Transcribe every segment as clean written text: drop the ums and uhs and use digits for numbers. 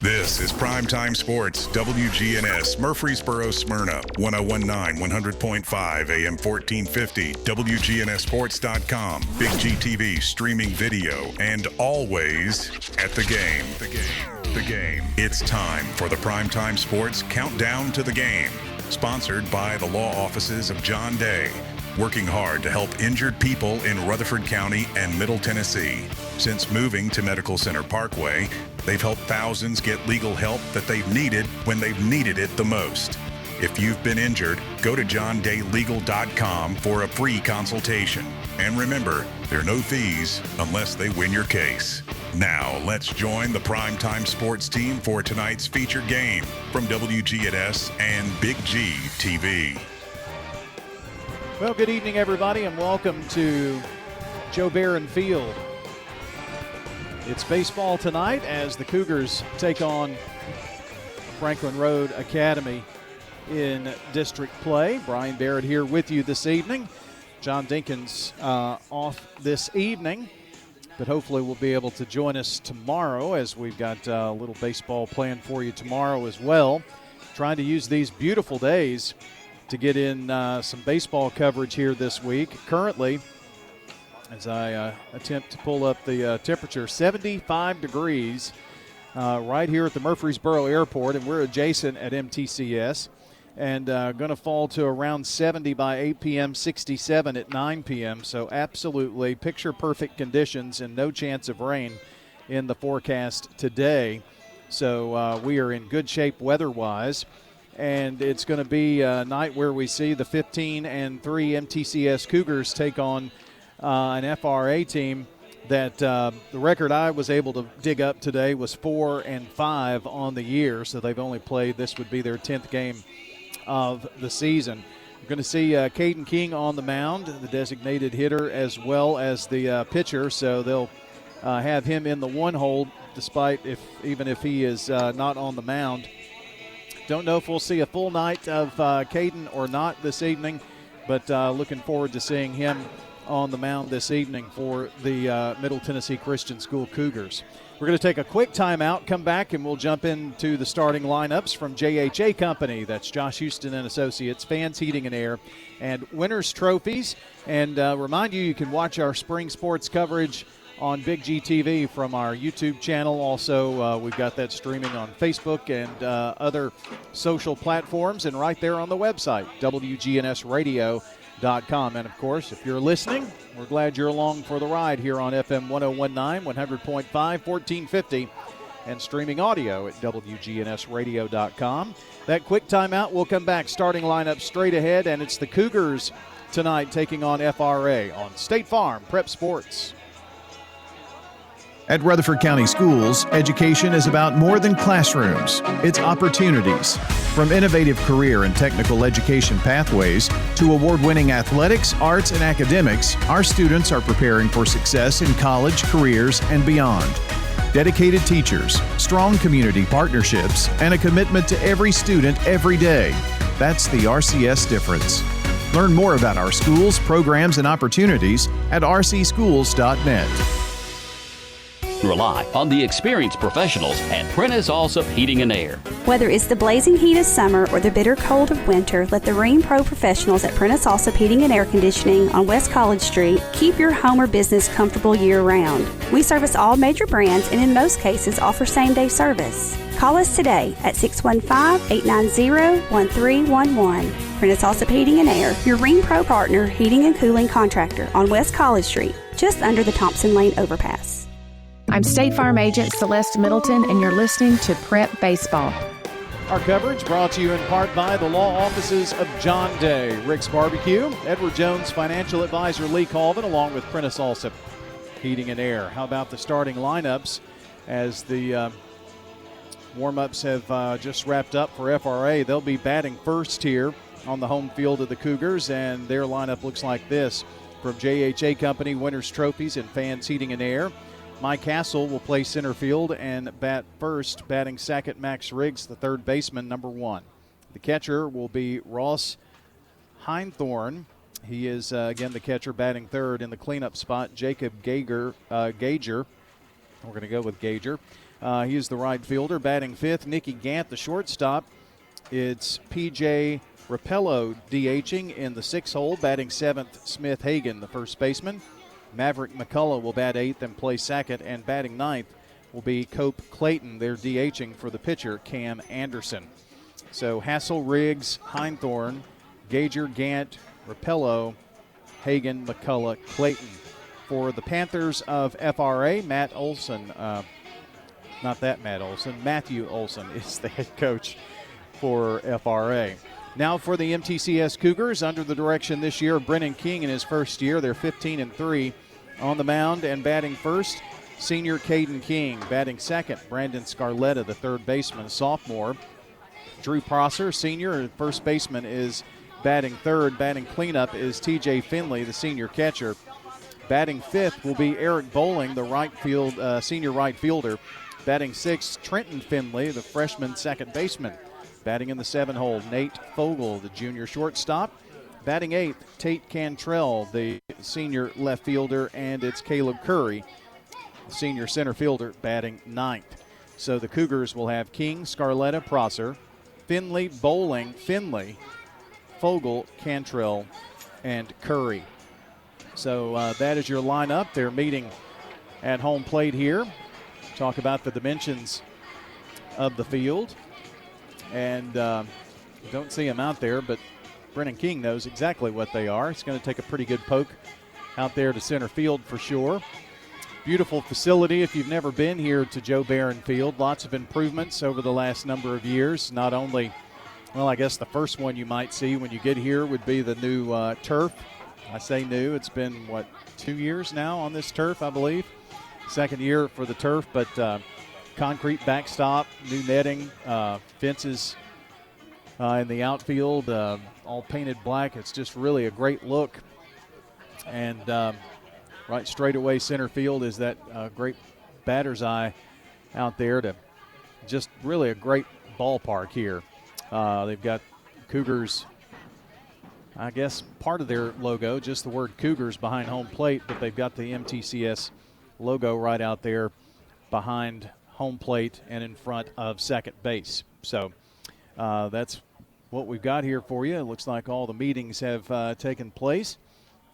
This is Primetime Sports, WGNS, Murfreesboro, Smyrna, 1019, 100.5, AM 1450, WGNSSports.com, Big GTV, streaming video, and always at the game. The game. It's time for the Primetime Sports Countdown to the Game, sponsored by the law offices of John Day, working hard to help injured people in Rutherford County and Middle Tennessee. Since moving to Medical Center Parkway, they've helped thousands get legal help that they've needed when they've needed it the most. If you've been injured, go to johndaylegal.com for a free consultation. And remember, there are no fees unless they win your case. Now, let's join the Primetime Sports team for tonight's featured game from WGNS and Big G TV. Well, good evening, everybody, and welcome to Joe Barron Field. It's baseball tonight as the Cougars take on Franklin Road Academy in district play. Brian Barrett here with you this evening. John Dinkins off this evening, but hopefully will be able to join us tomorrow as we've got a little baseball planned for you tomorrow as well. Trying to use these beautiful days to get in some baseball coverage here this week. Currently, as I attempt to pull up the temperature, 75 degrees right here at the Murfreesboro Airport, and we're adjacent at MTCS, and going to fall to around 70 by 8 p.m., 67 at 9 p.m., so absolutely picture-perfect conditions and no chance of rain in the forecast today. So we are in good shape weather-wise, and it's going to be a night where we see the 15-3 MTCS Cougars take on an FRA team that the record I was able to dig up today was 4-5 on the year. So they've only played, this would be their 10th game of the season. We're going to see Caden King on the mound, the designated hitter, as well as the pitcher. So they'll have him in the one hole, despite even if he is not on the mound. Don't know if we'll see a full night of Caden or not this evening, but looking forward to seeing him on the mound this evening for the Middle Tennessee Christian School Cougars. We're going to take a quick timeout, come back, and we'll jump into the starting lineups from JHA Company. That's Josh Houston and Associates, Fans Heating and Air, and Winners Trophies. And remind you can watch our spring sports coverage on Big G TV from our YouTube channel. Also, we've got that streaming on Facebook and other social platforms, and right there on the website, WGNSradio.com. And, of course, if you're listening, we're glad you're along for the ride here on FM 1019, 100.5, 1450, and streaming audio at WGNSradio.com. That quick timeout, we'll come back. Starting lineup straight ahead, and it's the Cougars tonight taking on FRA on State Farm Prep Sports. At Rutherford County Schools, education is about more than classrooms. It's opportunities. From innovative career and technical education pathways to award-winning athletics, arts, and academics, our students are preparing for success in college, careers, and beyond. Dedicated teachers, strong community partnerships, and a commitment to every student every day. That's the RCS difference. Learn more about our schools, programs, and opportunities at rcschools.net. Rely on the experienced professionals at Prentice Allsup Heating and Air. Whether it's the blazing heat of summer or the bitter cold of winter, let the Rheem Pro professionals at Prentice Allsup Heating and Air Conditioning on West College Street keep your home or business comfortable year-round. We service all major brands and in most cases offer same-day service. Call us today at 615-890-1311. Prentice Allsup Heating and Air, your Rheem Pro partner heating and cooling contractor on West College Street, just under the Thompson Lane overpass. I'm State Farm Agent Celeste Middleton, and you're listening to Prep Baseball. Our coverage brought to you in part by the law offices of John Day, Rick's Barbecue, Edward Jones Financial Advisor Lee Colvin, along with Prentice Allsup Heating and Air. How about the starting lineups as the warm-ups have just wrapped up for FRA? They'll be batting first here on the home field of the Cougars, and their lineup looks like this. From JHA Company, Winners Trophies, and Fans Heating and Air, Mike Castle will play center field and bat first, batting second Max Riggs, the third baseman, number 1. The catcher will be Ross Heinthorn. He is, again, the catcher, batting third. In the cleanup spot, Jacob Gager. We're going to go with Gager. He is the right fielder. Batting fifth, Nicky Gant, the shortstop. It's P.J. Rapello DHing in the sixth hole. Batting seventh, Smith Hagan, the first baseman. Maverick McCullough will bat eighth and play second. And batting ninth will be Cope Clayton. They're DHing for the pitcher, Cam Anderson. So Hassel, Riggs, Heinthorn, Gager, Gant, Rapello, Hagan, McCullough, Clayton. For the Panthers of FRA, Matt Olson, not that Matt Olson, Matthew Olson is the head coach for FRA. Now for the MTCS Cougars, under the direction this year of Brennan King in his first year. They're 15-3 on the mound, and batting first, senior Caden King. Batting second, Brandon Scarletta, the third baseman, sophomore. Drew Prosser, senior, first baseman, is batting third. Batting cleanup is T.J. Finley, the senior catcher. Batting fifth will be Eric Bowling, the senior right fielder. Batting sixth, Trenton Finley, the freshman second baseman. Batting in the seven hole, Nate Fogel, the junior shortstop. Batting eighth, Tate Cantrell, the senior left fielder, and it's Caleb Curry, senior center fielder, batting ninth. So the Cougars will have King, Scarletta, Prosser, Finley, Bowling, Finley, Fogel, Cantrell, and Curry. So that is your lineup. They're meeting at home plate here. Talk about the dimensions of the field. And don't see him out there, but Brennan King knows exactly what they are. It's going to take a pretty good poke out there to center field for sure. Beautiful facility if you've never been here to Joe Barron Field. Lots of improvements over the last number of years. Not only, well, I guess the first one you might see when you get here would be the new turf. I say new. It's been, 2 years now on this turf, I believe. Second year for the turf, but concrete backstop, new netting, fences in the outfield, all painted black. It's just really a great look. And right straight away center field is that great batter's eye out there to just really a great ballpark here. They've got Cougars, I guess, part of their logo, just the word Cougars behind home plate, but they've got the MTCS logo right out there behind home plate and in front of second base. So that's what we've got here for you. It looks like all the meetings have taken place,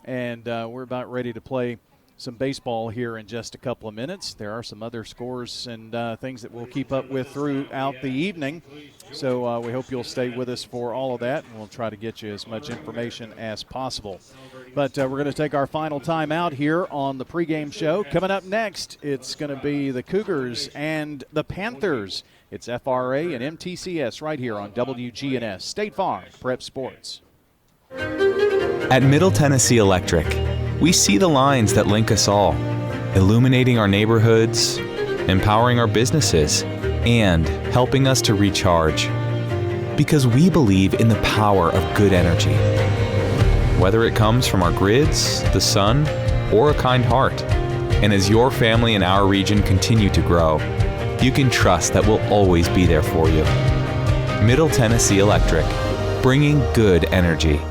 and we're about ready to play some baseball here in just a couple of minutes. There are some other scores and things that we'll keep up with throughout the evening. So we hope you'll stay with us for all of that, and we'll try to get you as much information as possible. But we're going to take our final time out here on the pregame show. Coming up next, it's going to be the Cougars and the Panthers. It's FRA and MTCS right here on WGNS State Farm Prep Sports. At Middle Tennessee Electric, we see the lines that link us all, illuminating our neighborhoods, empowering our businesses, and helping us to recharge. Because we believe in the power of good energy. Whether it comes from our grids, the sun, or a kind heart. And as your family and our region continue to grow, you can trust that we'll always be there for you. Middle Tennessee Electric, bringing good energy.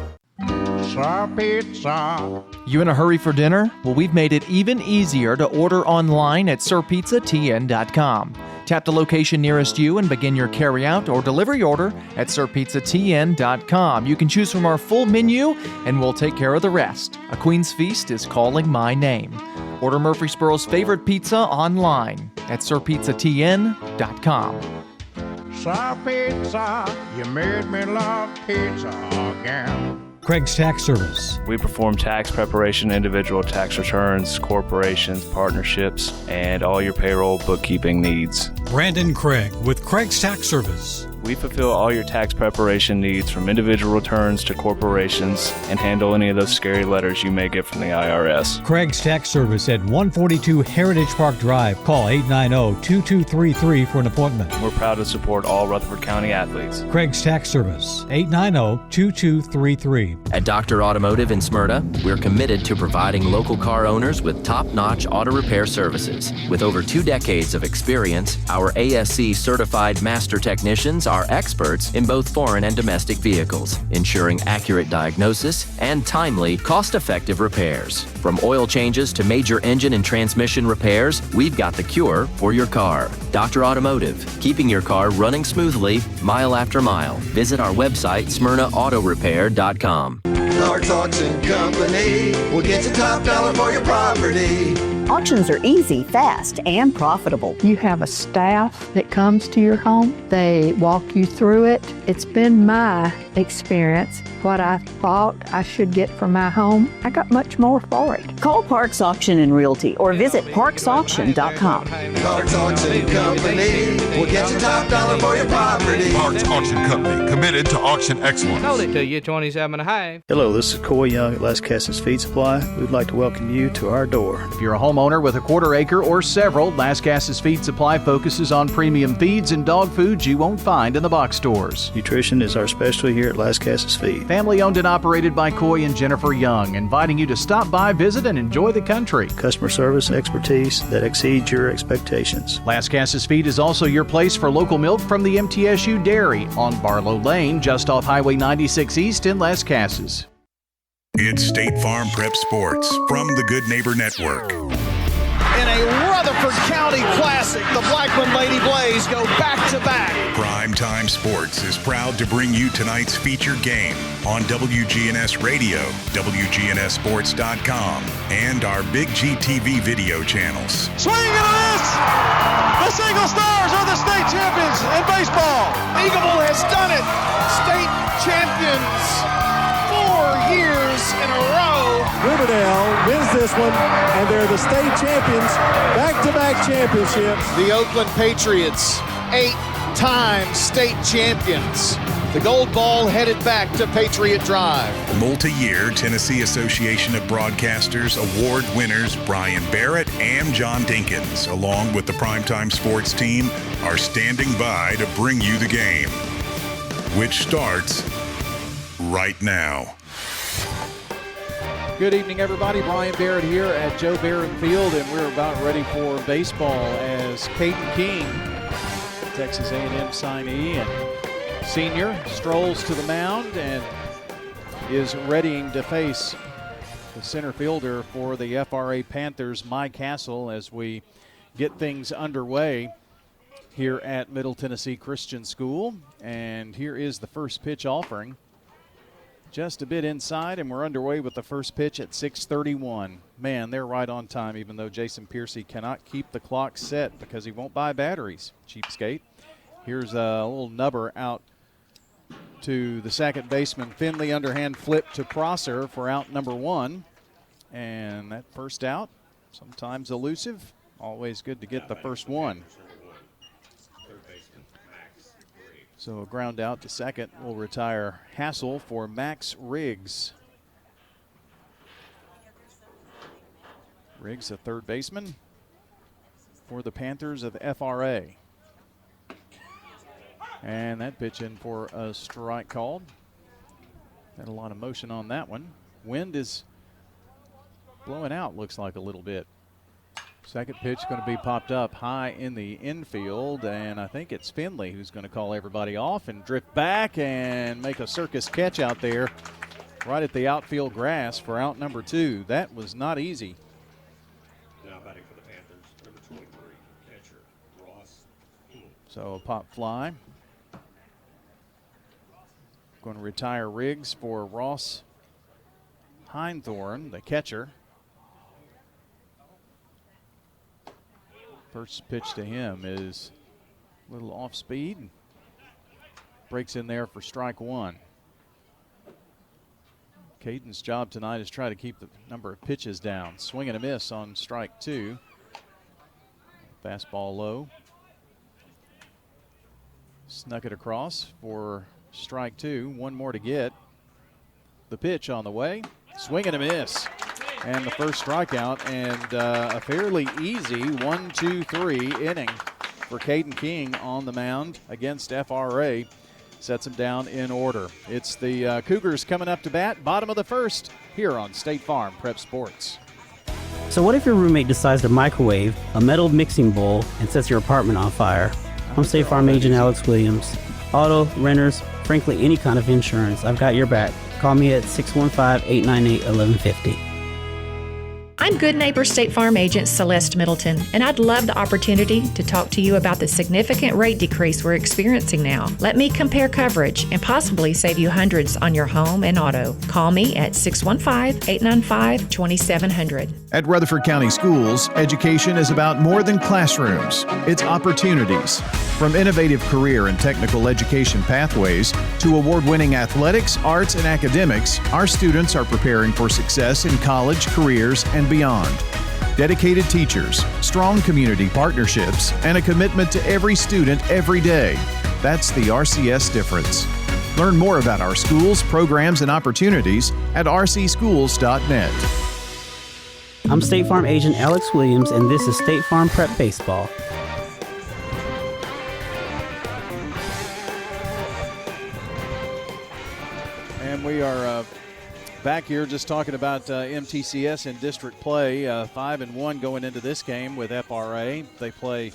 Pizza. You in a hurry for dinner? Well, we've made it even easier to order online at sirpizzatn.com. Tap the location nearest you and begin your carryout or delivery order at sirpizzatn.com. You can choose from our full menu, and we'll take care of the rest. A Queen's Feast is calling my name. Order Murfreesboro's favorite pizza online at sirpizzatn.com. Sir Pizza, you made me love pizza again. Craig's Tax Service. We perform tax preparation, individual tax returns, corporations, partnerships, and all your payroll bookkeeping needs. Brandon Craig with Craig's Tax Service. We fulfill all your tax preparation needs from individual returns to corporations and handle any of those scary letters you may get from the IRS. Craig's Tax Service at 142 Heritage Park Drive. Call 890-2233 for an appointment. We're proud to support all Rutherford County athletes. Craig's Tax Service, 890-2233. At Dr. Automotive in Smyrna, we're committed to providing local car owners with top-notch auto repair services. With over 2 decades of experience, our ASC certified master technicians are are experts in both foreign and domestic vehicles, ensuring accurate diagnosis and timely, cost-effective repairs. From oil changes to major engine and transmission repairs, we've got the cure for your car. Dr. Automotive, keeping your car running smoothly mile after mile. Visit our website, SmyrnaAutorepair.com. Clark's Auction Company will get you top dollar for your property. Auctions are easy, fast, and profitable. You have a staff that comes to your home. They walk you through it. It's been my experience. What I thought I should get for my home, I got much more for it. Call Parks Auction and Realty or visit parksauction.com. Clark's Auction Company will get you top dollar for your property. Parks Auction Company, committed to auction excellence. Sold it to you, 27.5. Hello, this is Coy Young at Las Casas Feed Supply. We'd like to welcome you to our door. If you're a homeowner with a quarter acre or several, Las Casas Feed Supply focuses on premium feeds and dog foods you won't find in the box stores. Nutrition is our specialty here at Las Casas Feed. Family owned and operated by Coy and Jennifer Young, inviting you to stop by, visit, and enjoy the country. Customer service expertise that exceeds your expectations. Las Casas Feed is also your place for local milk from the MTSU Dairy on Barlow Lane, just off Highway 96 East in Las Casas. It's State Farm Prep Sports from the Good Neighbor Network. In a Rutherford County Classic, the Blackman Lady Blaze go back-to-back. Primetime Sports is proud to bring you tonight's featured game on WGNS Radio, WGNSSports.com, and our Big G TV video channels. Swing and a miss! The Single Stars are the state champions in baseball. Eagleville has done it. State champions 4 years in a row. Riverdale wins this one, and they're the state champions, back-to-back championship. The Oakland Patriots, 8-time state champions. The gold ball headed back to Patriot Drive. Multi-year Tennessee Association of Broadcasters award winners Brian Barrett and John Dinkins, along with the Primetime Sports team, are standing by to bring you the game, which starts right now. Good evening, everybody. Brian Barrett here at Joe Barron Field, and we're about ready for baseball as Caden King, Texas A&M signee and senior, strolls to the mound and is readying to face the center fielder for the FRA Panthers, Mike Castle, as we get things underway here at Middle Tennessee Christian School. And here is the first pitch offering. Just a bit inside, and we're underway with the first pitch at 6:31. Man, they're right on time, even though Jason Piercy cannot keep the clock set because he won't buy batteries. Cheapskate. Here's a little nubber out to the second baseman. Finley, underhand flip to Prosser for out number one. And that first out, sometimes elusive. Always good to get the first one. So a ground out to second will retire Hassel for Max Riggs. Riggs, a third baseman for the Panthers of FRA. And that pitch in for a strike called. Had a lot of motion on that one. Wind is blowing out, looks like a little bit. Second pitch going to be popped up high in the infield, and I think it's Finley who's going to call everybody off and drift back and make a circus catch out there right at the outfield grass for out number two. That was not easy. Now batting for the Panthers, number 23, catcher Ross. So a pop fly. Going to retire Riggs for Ross Heinthorn, the catcher. First pitch to him is a little off speed. Breaks in there for strike one. Caden's job tonight is try to keep the number of pitches down. Swing and a miss on strike two. Fastball low. Snuck it across for strike two. One more to get. The pitch on the way. Swing and a miss. And the first strikeout, and a fairly easy 1-2-3 inning for Caden King on the mound against FRA. Sets him down in order. It's the Cougars coming up to bat, bottom of the first, here on State Farm Prep Sports. So what if your roommate decides to microwave a metal mixing bowl and sets your apartment on fire? I'm State Farm agent Alex Williams. auto, renters, frankly, any kind of insurance. I've got your back. Call me at 615-898-1150. I'm Good Neighbor State Farm Agent Celeste Middleton, and I'd love the opportunity to talk to you about the significant rate decrease we're experiencing now. Let me compare coverage and possibly save you hundreds on your home and auto. Call me at 615-895-2700. At Rutherford County Schools, education is about more than classrooms. It's opportunities. From innovative career and technical education pathways to award-winning athletics, arts, and academics, our students are preparing for success in college, careers, and beyond. Dedicated teachers, strong community partnerships, and a commitment to every student every day. That's the RCS difference. Learn more about our schools, programs, and opportunities at rcschools.net. I'm State Farm Agent Alex Williams, and this is State Farm Prep Baseball. And we are back here just talking about MTCS and district play. 5-1 going into this game with FRA. They play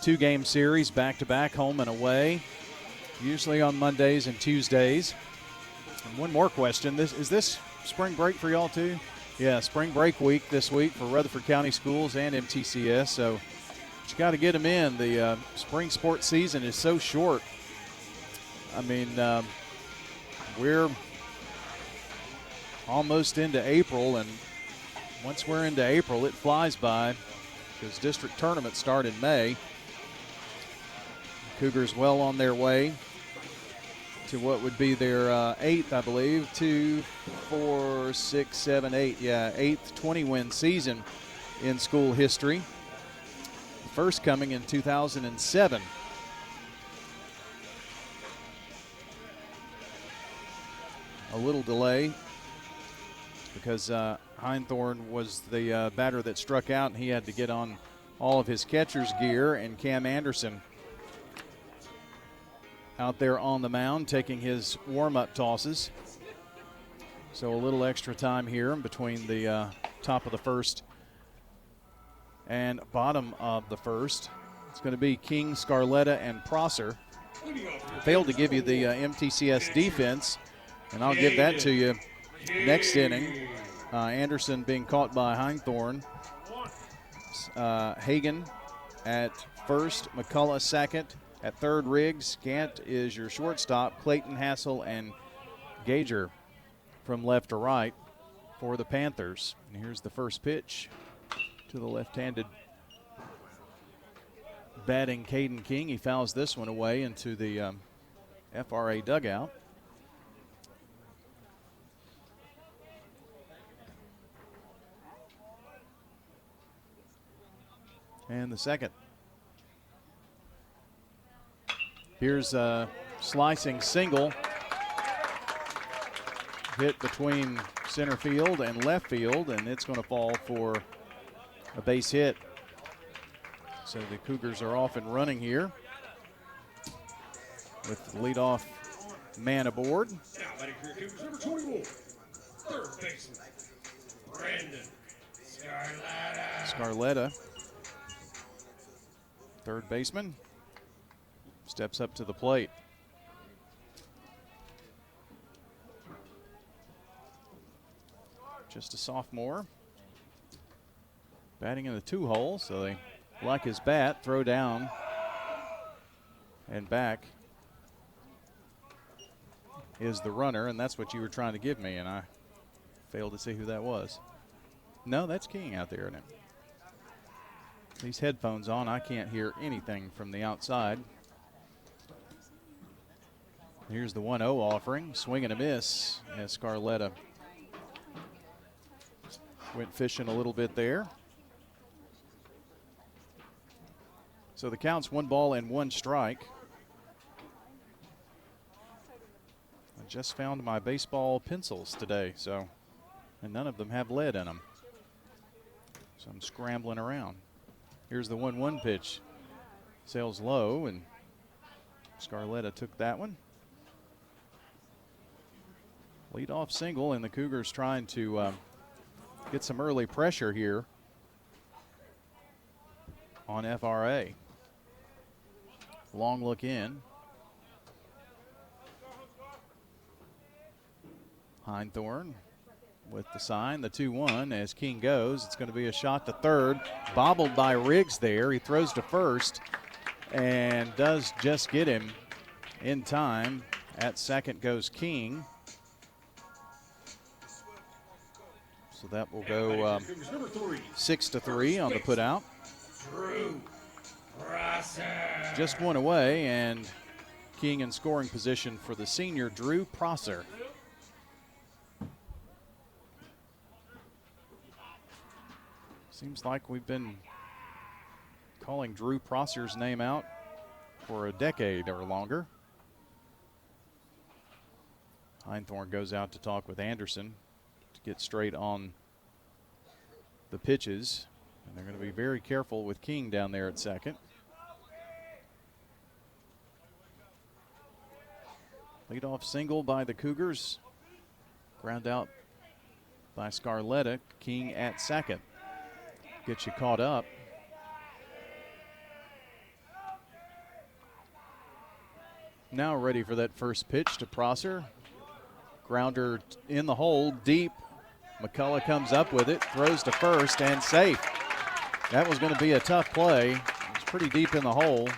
2-game series back-to-back, home and away, usually on Mondays and Tuesdays. And one more question. Is this spring break for y'all too? Yeah, spring break week this week for Rutherford County Schools and MTCS. So you got to get them in. The spring sports season is so short. I mean, we're almost into April, and once we're into April, it flies by because district tournaments start in May. Cougars well on their way to what would be their 8th, I believe, 2, 4, 6, 7, 8. Yeah, 8th 20-win season in school history. The first coming in 2007. A little delay because Heinthorn was the batter that struck out, and he had to get on all of his catcher's gear, and Cam Anderson out there on the mound taking his warm-up tosses. So a little extra time here between the top of the first and bottom of the first. It's going to be King, Scarletta, and Prosser. Failed to give you the MTCS defense, and I'll give that to you next inning. Anderson being caught by Heinthorn. Hagan at first, McCullough second. At third, Riggs. Gant is your shortstop. Clayton, Hassel, and Gager from left to right for the Panthers. And here's the first pitch to the left-handed batting Caden King. He fouls this one away into the FRA dugout. And the second. Here's a slicing single hit between center field and left field, and it's going to fall for a base hit. So the Cougars are off and running here with the leadoff man aboard. Number 24, third baseman, Brandon Scarletta, third baseman, steps up to the plate. Just a sophomore, batting in the 2-hole, so they like his bat. Throw down and back is the runner, and that's what you were trying to give me, and I failed to see who that was. No, that's King out there, isn't it? These headphones on, I can't hear anything from the outside. Here's the 1-0 offering. Swing and a miss as Scarletta went fishing a little bit there. So the count's 1 ball and 1 strike. I just found my baseball pencils today, and none of them have lead in them. So I'm scrambling around. Here's the 1-1 pitch. Sails low, and Scarletta took that one. Leadoff single, and the Cougars trying to get some early pressure here on FRA. Long look in. Heinthorn with the sign, the 2-1 as King goes. It's going to be a shot to third. Bobbled by Riggs there. He throws to first and does just get him in time. At second goes King. So that will go 6-3 on the put out. Just one away, and King in scoring position for the senior, Drew Prosser. Seems like we've been calling Drew Prosser's name out for a decade or longer. Heinthorn goes out to talk with Anderson to get straight on the pitches. And they're going to be very careful with King down there at second. Leadoff single by the Cougars. Ground out by Scarletta. King at second. Gets you caught up. Now ready for that first pitch to Prosser. Grounder in the hole, deep. McCullough comes up with it, throws to first, and safe. That was going to be a tough play. It's pretty deep in the hole.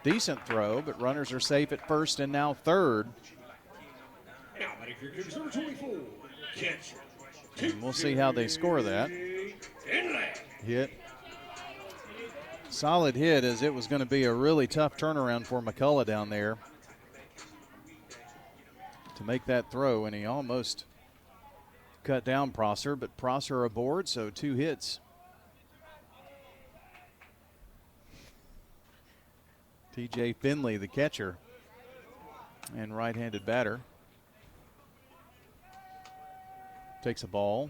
Decent throw, but runners are safe at first and now third. And we'll see how they score that. Hit. Solid hit, as it was going to be a really tough turnaround for McCullough down there to make that throw, and he almost cut down Prosser, but Prosser aboard, so 2 hits. TJ Finley, the catcher and right-handed batter, takes a ball.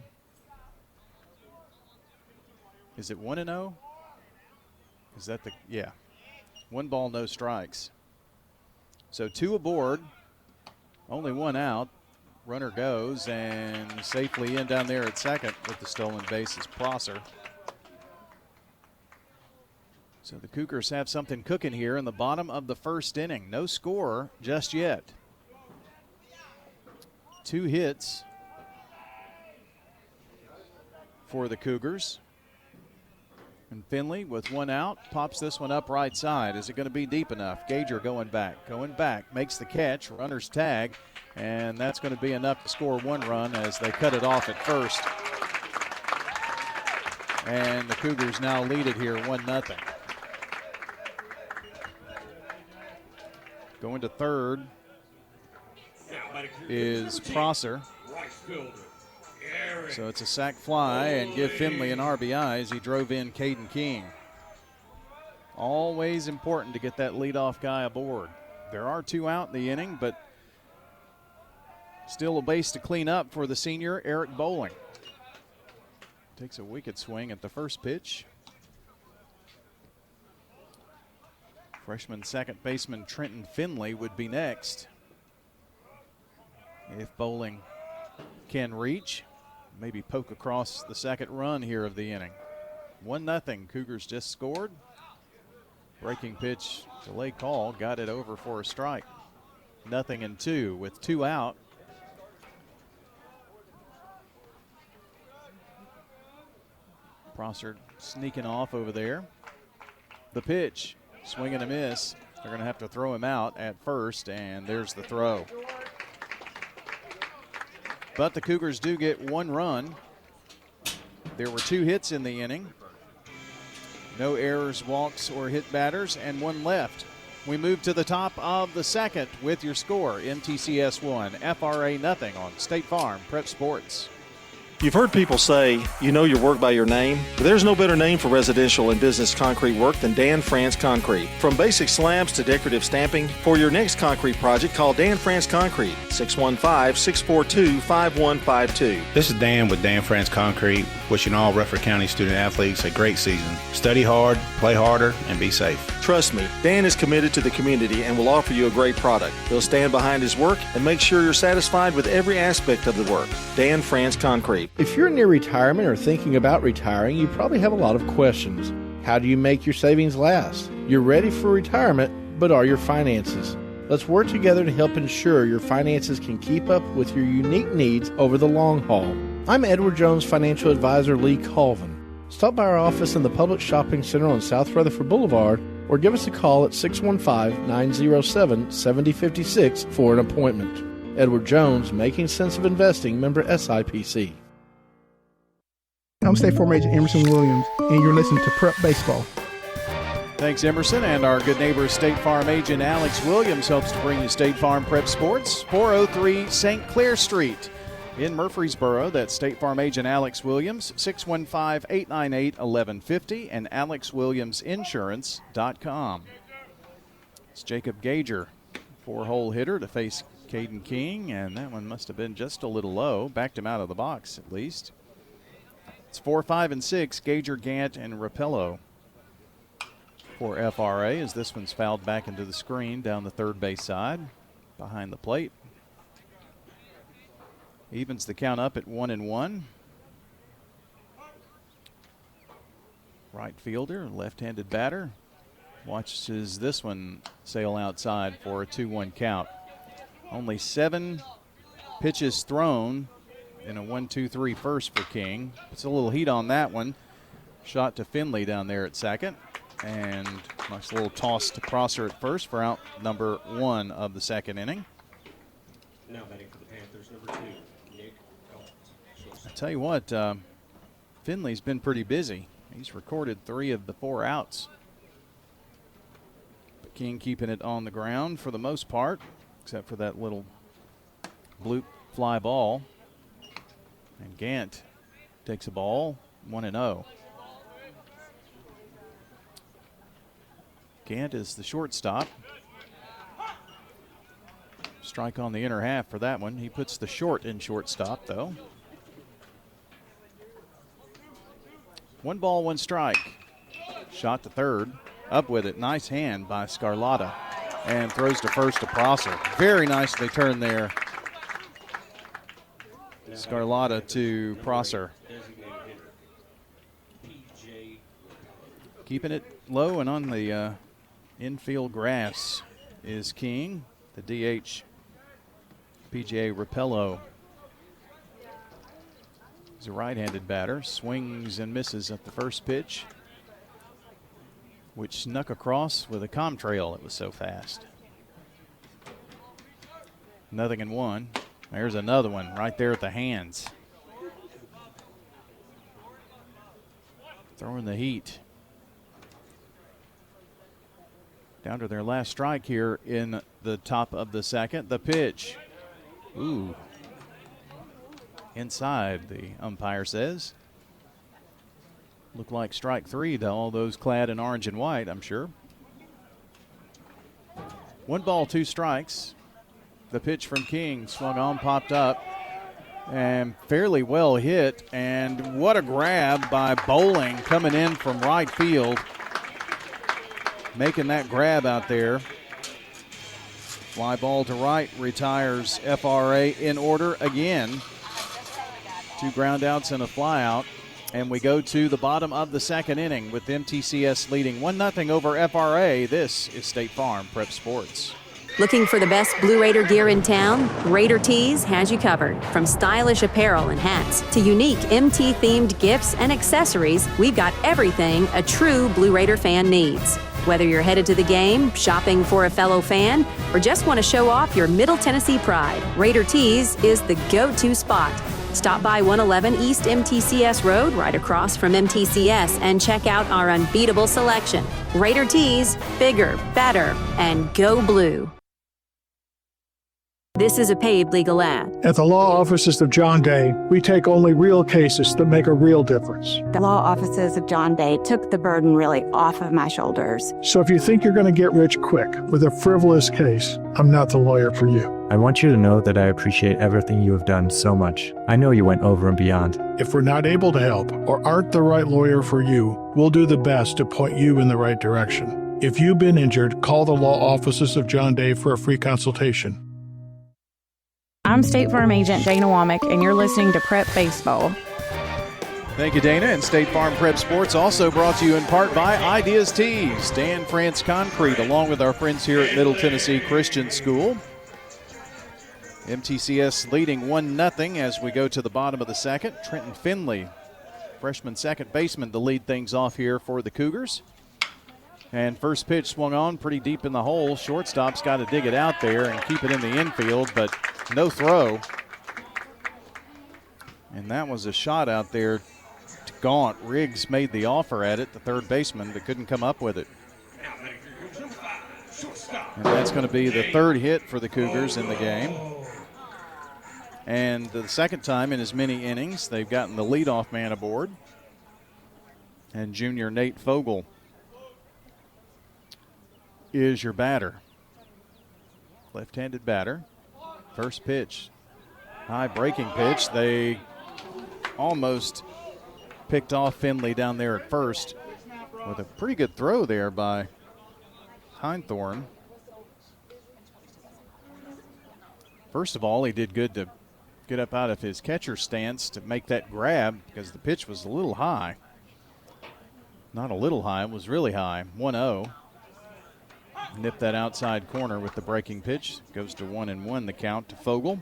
Is it 1-0? Is that the, yeah. 1 ball, no strikes. So 2 aboard, only 1 out. Runner goes and safely in down there at second with the stolen base is Prosser. So the Cougars have something cooking here in the bottom of the first inning. No score just yet. 2 hits for the Cougars. And Finley with 1 out pops this one up right side. Is it going to be deep enough? Gager going back, makes the catch, runner's tag, and that's going to be enough to score 1 run as they cut it off at first. And the Cougars now lead it here 1-0. Going to third is Prosser. So it's a sac fly and give Finley an RBI as he drove in Caden King. Always important to get that leadoff guy aboard. There are 2 out in the inning, but still a base to clean up for the senior, Eric Bowling. Takes a wicked swing at the first pitch. Freshman second baseman Trenton Finley would be next. If Bowling can reach, maybe poke across the second run here of the inning. 1-0, Cougars just scored. Breaking pitch, delay call, got it over for a strike. 0-2 with 2 out. Prosser sneaking off over there. The pitch, swing and a miss. They're going to have to throw him out at first, and there's the throw. But the Cougars do get 1 run. There were 2 hits in the inning. No errors, walks, or hit batters, and 1 left. We move to the top of the second with your score. MTCS 1, FRA 0 on State Farm Prep Sports. You've heard people say, you know your work by your name, but there's no better name for residential and business concrete work than Dan France Concrete. From basic slabs to decorative stamping, for your next concrete project, call Dan France Concrete, 615-642-5152. This is Dan with Dan France Concrete, wishing all Rutherford County student athletes a great season. Study hard, play harder, and be safe. Trust me, Dan is committed to the community and will offer you a great product. He'll stand behind his work and make sure you're satisfied with every aspect of the work. Dan France Concrete. If you're near retirement or thinking about retiring, you probably have a lot of questions. How do you make your savings last? You're ready for retirement, but are your finances? Let's work together to help ensure your finances can keep up with your unique needs over the long haul. I'm Edward Jones Financial Advisor Lee Colvin. Stop by our office in the Public Shopping Center on South Rutherford Boulevard or give us a call at 615-907-7056 for an appointment. Edward Jones, Making Sense of Investing, member SIPC. I'm State Farm Agent Emerson Williams, and you're listening to Prep Baseball. Thanks, Emerson. And our good neighbor, State Farm Agent Alex Williams, helps to bring you State Farm Prep Sports, 403 St. Clair Street in Murfreesboro. That's State Farm Agent Alex Williams, 615-898-1150, and AlexWilliamsInsurance.com. It's Jacob Gager, 4-hole hitter to face Caden King, and that one must have been just a little low. Backed him out of the box, at least. It's 4, 5, and 6, Gager, Gant, and Rapello for FRA, as this one's fouled back into the screen down the third base side behind the plate. Evens the count up at 1-1. Right fielder, left-handed batter, watches this one sail outside for a 2-1 count. Only 7 pitches thrown in a 1-2-3 first for King. Puts a little heat on that one. Shot to Finley down there at second. And nice little toss to Prosser at first for out number 1 of the second inning. Now batting for the Panthers, number 2, Nick Ellis. I tell you what, Finley's been pretty busy. He's recorded 3 of the 4 outs. But King keeping it on the ground for the most part, except for that little bloop fly ball. And Gant takes a ball, 1-0. Gant is the shortstop. Strike on the inner half for that one. He puts the short in shortstop, though. 1 ball, 1 strike. Shot to third. Up with it. Nice hand by Scarlata. And throws to first to Prosser. Very nicely turned there. Scarlata to Prosser. Keeping it low and on the infield grass is King. The DH, PJ Rapello. He's a right-handed batter. Swings and misses at the first pitch, which snuck across with a contrail. It was so fast. 0-1. There's another one right there at the hands. Throwing the heat. Down to their last strike here in the top of the second. The pitch. Ooh. Inside, the umpire says. Looked like strike 3 to all those clad in orange and white, I'm sure. 1 ball, 2 strikes. The pitch from King swung on, popped up, and fairly well hit. And what a grab by Bowling coming in from right field. Making that grab out there. Fly ball to right, retires FRA in order again. 2 ground outs and a fly out. And we go to the bottom of the second inning with MTCS leading 1-0 over FRA. This is State Farm Prep Sports. Looking for the best Blue Raider gear in town? Raider Tees has you covered. From stylish apparel and hats to unique MT-themed gifts and accessories, we've got everything a true Blue Raider fan needs. Whether you're headed to the game, shopping for a fellow fan, or just want to show off your Middle Tennessee pride, Raider Tees is the go-to spot. Stop by 111 East MTCS Road, right across from MTCS, and check out our unbeatable selection. Raider Tees, bigger, better, and go blue. This is a paid legal ad. At the law offices of John Day, we take only real cases that make a real difference. The law offices of John Day took the burden really off of my shoulders. So if you think you're going to get rich quick with a frivolous case, I'm not the lawyer for you. I want you to know that I appreciate everything you have done so much. I know you went over and beyond. If we're not able to help or aren't the right lawyer for you, we'll do the best to point you in the right direction. If you've been injured, call the law offices of John Day for a free consultation. I'm State Farm Agent Dana Womack, and you're listening to Prep Baseball. Thank you, Dana. And State Farm Prep Sports also brought to you in part by Ideas Tees, Dan France Concrete, along with our friends here at Middle Tennessee Christian School. MTCS leading 1-0 as we go to the bottom of the second. Trenton Finley, freshman second baseman, to lead things off here for the Cougars. And first pitch swung on pretty deep in the hole. Shortstop's got to dig it out there and keep it in the infield, but no throw. And that was a shot out there to Gaunt. Riggs made the offer at it, the third baseman, but couldn't come up with it. And that's going to be the third hit for the Cougars in the game. And the second time in as many innings, they've gotten the leadoff man aboard. And junior Nate Fogle is your batter. Left-handed batter. First pitch. High breaking pitch. They almost picked off Finley down there at first with a pretty good throw there by Heinthorn. First of all, he did good to get up out of his catcher stance to make that grab because the pitch was a little high. Not a little high, it was really high. 1-0. Nip that outside corner with the breaking pitch. Goes to 1-1 the count to Fogle.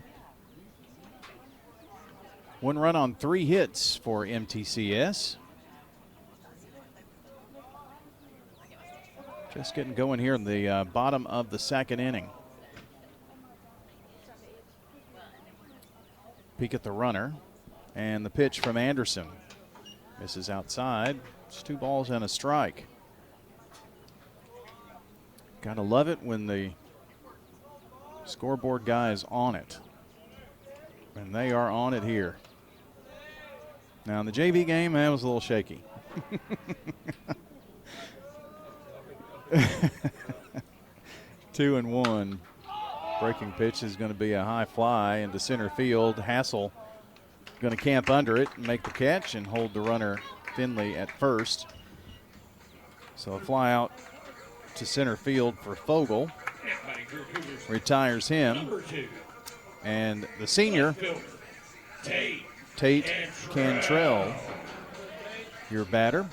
1 run on 3 hits for MTCS. Just getting going here in the bottom of the second inning. Peek at the runner. And the pitch from Anderson. Misses outside. It's 2 balls and a strike. Gotta love it when the scoreboard guy is on it. And they are on it here. Now in the JV game, that was a little shaky. 2-1. Breaking pitch is going to be a high fly into center field. Hassel going to camp under it and make the catch and hold the runner Finley at first. So a fly out to center field for Fogle. Retires him. And the senior, Tate Cantrell, your batter.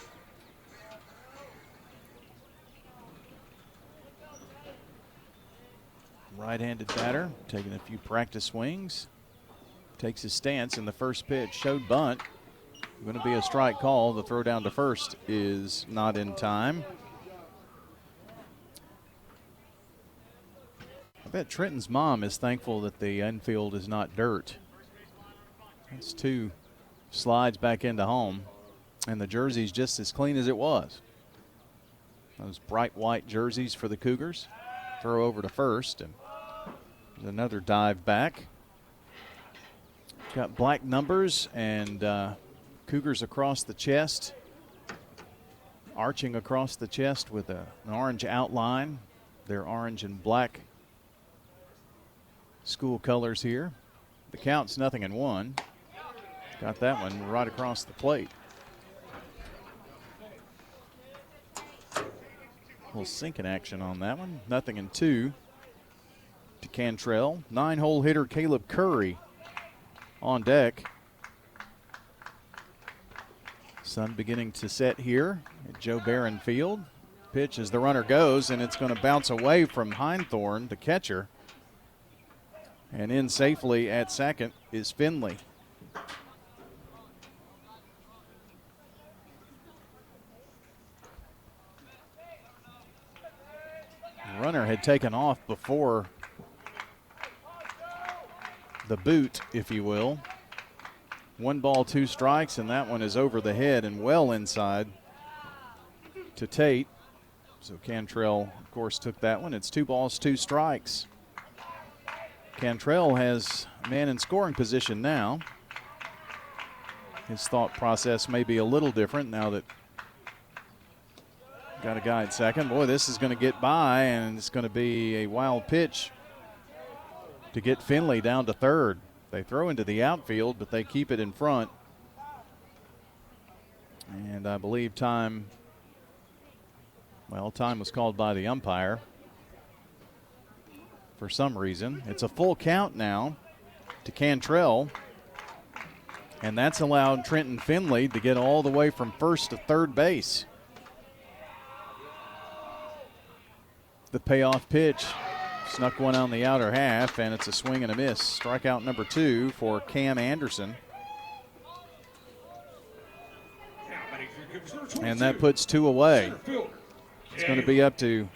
Right-handed batter, taking a few practice swings. Takes his stance in the first pitch. Showed bunt. Going to be a strike call. The throw down to first is not in time. I bet Trenton's mom is thankful that the infield is not dirt. That's 2 slides back into home. And the jersey's just as clean as it was. Those bright white jerseys for the Cougars. Throw over to first, and another dive back. Got black numbers and Cougars across the chest, arching across the chest with an orange outline. They're orange and black school colors here. The count's 0-1. Got that one right across the plate. A little sinking action on that one. 0-2 to Cantrell. 9-hole hitter Caleb Curry on deck. Sun beginning to set here at Joe Barron Field. Pitch as the runner goes, and it's going to bounce away from Heinthorn, the catcher. And in safely at second is Finley. The runner had taken off before the boot, if you will. 1 ball, 2 strikes, and that one is over the head and well inside to Tate. So Cantrell, of course, took that one. It's 2 balls, 2 strikes. Cantrell has a man in scoring position now. His thought process may be a little different now that got a guy at second. Boy, this is going to get by, and it's going to be a wild pitch to get Finley down to third. They throw into the outfield, but they keep it in front. And I believe time was called by the umpire for some reason. It's a full count now to Cantrell. And that's allowed Trenton Finley to get all the way from first to third base. The payoff pitch snuck one on the outer half, and it's a swing and a miss. Strikeout number 2 for Cam Anderson. And that puts 2 away. It's going to be up to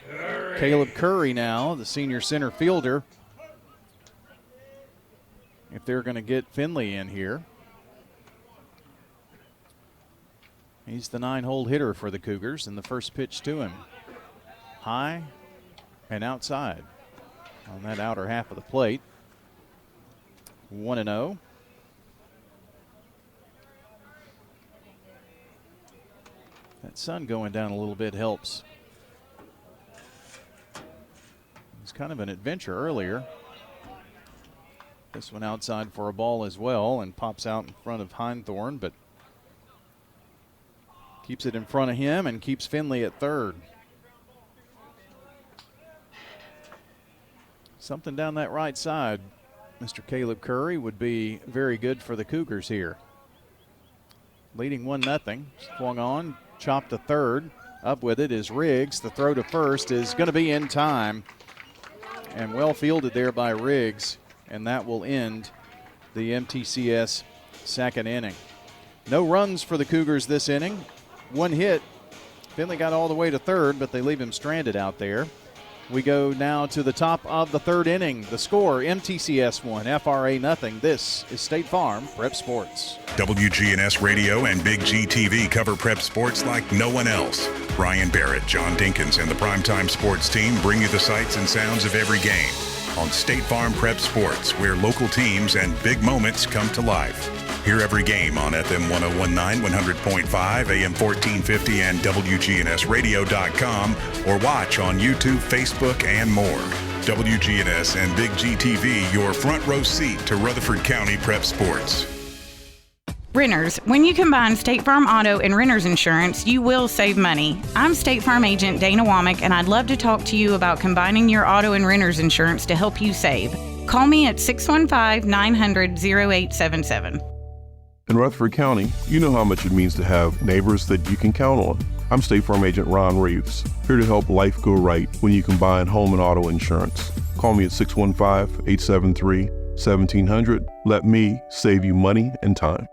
Caleb Curry now, the senior center fielder, if they're going to get Finley in here. He's the 9-hole hitter for the Cougars, and the first pitch to him. High and outside on that outer half of the plate. 1-0. That sun going down a little bit helps. It was kind of an adventure earlier. This one outside for a ball as well, and pops out in front of Heinthorn, but keeps it in front of him and keeps Finley at third. Something down that right side, Mr. Caleb Curry, would be very good for the Cougars here. Leading 1-0. Swung on, chopped to third. Up with it is Riggs. The throw to first is going to be in time. And well fielded there by Riggs. And that will end the MTCS second inning. No runs for the Cougars this inning. 1 hit. Finley got all the way to third, but they leave him stranded out there. We go now to the top of the third inning. The score, MTCS 1, FRA nothing. This is State Farm Prep Sports. WGNS Radio and Big G TV cover prep sports like no one else. Brian Barrett, John Dinkins, and the Primetime Sports team bring you the sights and sounds of every game on State Farm Prep Sports, where local teams and big moments come to life. Hear every game on FM 1019, 100.5, AM 1450, and WGNSradio.com, or watch on YouTube, Facebook, and more. WGNS and Big G TV, your front row seat to Rutherford County Prep Sports. Renters, when you combine State Farm Auto and Renters Insurance, you will save money. I'm State Farm Agent Dana Womack, and I'd love to talk to you about combining your auto and renters insurance to help you save. Call me at 615-900-0877. In Rutherford County, you know how much it means to have neighbors that you can count on. I'm State Farm Agent Ron Reeves, here to help life go right when you combine home and auto insurance. Call me at 615-873-1700. Let me save you money and time.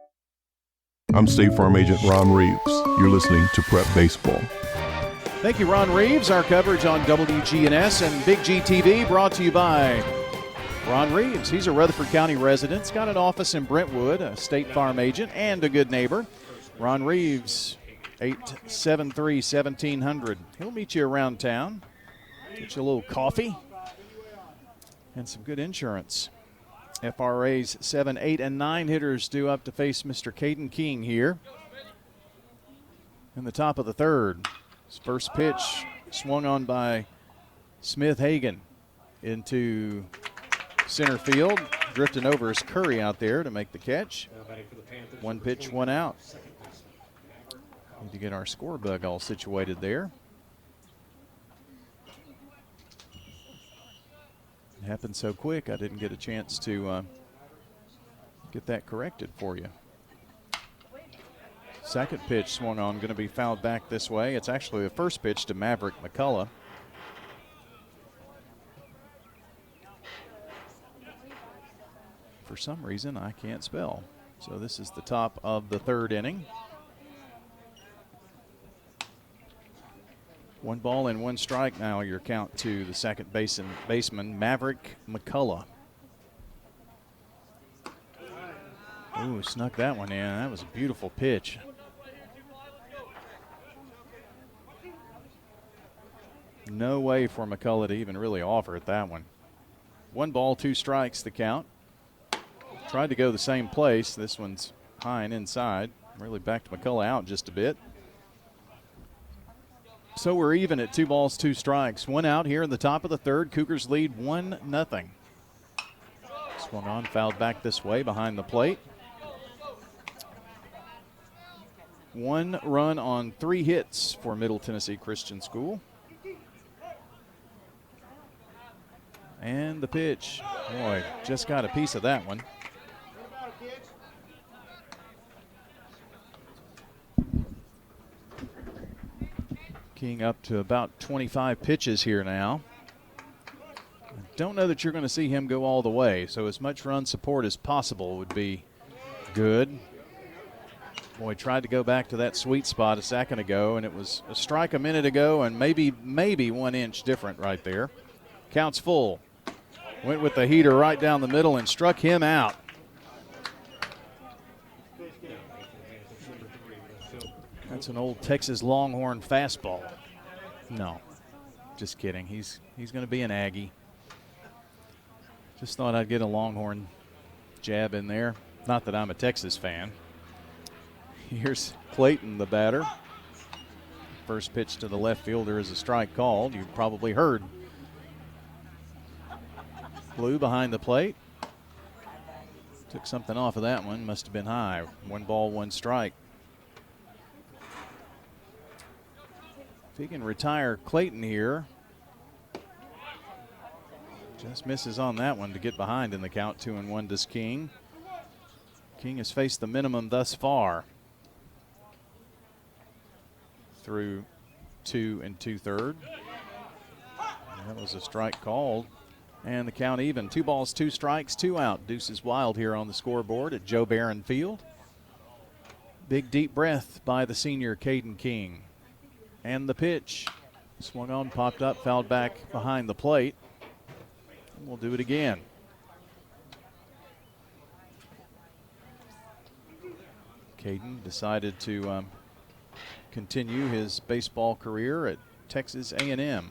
I'm State Farm Agent Ron Reeves. You're listening to Prep Baseball. Thank you, Ron Reeves. Our coverage on WGNS and Big G TV brought to you by Ron Reeves. He's a Rutherford County resident. He's got an office in Brentwood, a State Farm agent, and a good neighbor. Ron Reeves, 873-1700. He'll meet you around town, get you a little coffee, and some good insurance. FRA's 7, 8, and 9 hitters due up to face Mr. Caden King here in the top of the third. His first pitch swung on by Smith Hagan into center field. Drifting over is Curry out there to make the catch. 1 pitch, 1 out. Need to get our score bug all situated there. It happened so quick, I didn't get a chance to get that corrected for you. Second pitch swung on, going to be fouled back this way. It's actually the first pitch to Maverick McCullough. For some reason, I can't spell. So this is the top of the third inning. 1 ball and 1 strike now, your count to the second baseman, Maverick McCullough. Ooh, snuck that one in. That was a beautiful pitch. No way for McCullough to even really offer at that one. 1 ball, 2 strikes, the count. Tried to go the same place. This one's high and inside. Really backed McCullough out just a bit. So we're even at 2 balls, 2 strikes. 1 out here in the top of the third. Cougars lead 1-0. Swung on, fouled back this way behind the plate. 1 run on 3 hits for Middle Tennessee Christian School. And the pitch. Boy, just got a piece of that one. King up to about 25 pitches here now. I don't know that you're going to see him go all the way, so as much run support as possible would be good. Boy, tried to go back to that sweet spot a second ago, and it was a strike a minute ago, and maybe 1 inch different right there. Counts full. Went with the heater right down the middle and struck him out. That's an old Texas Longhorn fastball. No, just kidding. He's going to be an Aggie. Just thought I'd get a Longhorn jab in there. Not that I'm a Texas fan. Here's Clayton, the batter. First pitch to the left fielder is a strike called. You probably heard. Blue behind the plate. Took something off of that one. Must have been high. 1 ball, 1 strike. If he can retire Clayton here. Just misses on that one to get behind in the count. 2-1 does King. King has faced the minimum thus far through 2 2/3. That was a strike called. And the count even. 2 balls, 2 strikes, 2 out. Deuces Wild here on the scoreboard at Joe Barron Field. Big deep breath by the senior Caden King. And the pitch. Swung on, popped up, fouled back behind the plate. And we'll do it again. Caden decided to continue his baseball career at Texas A&M.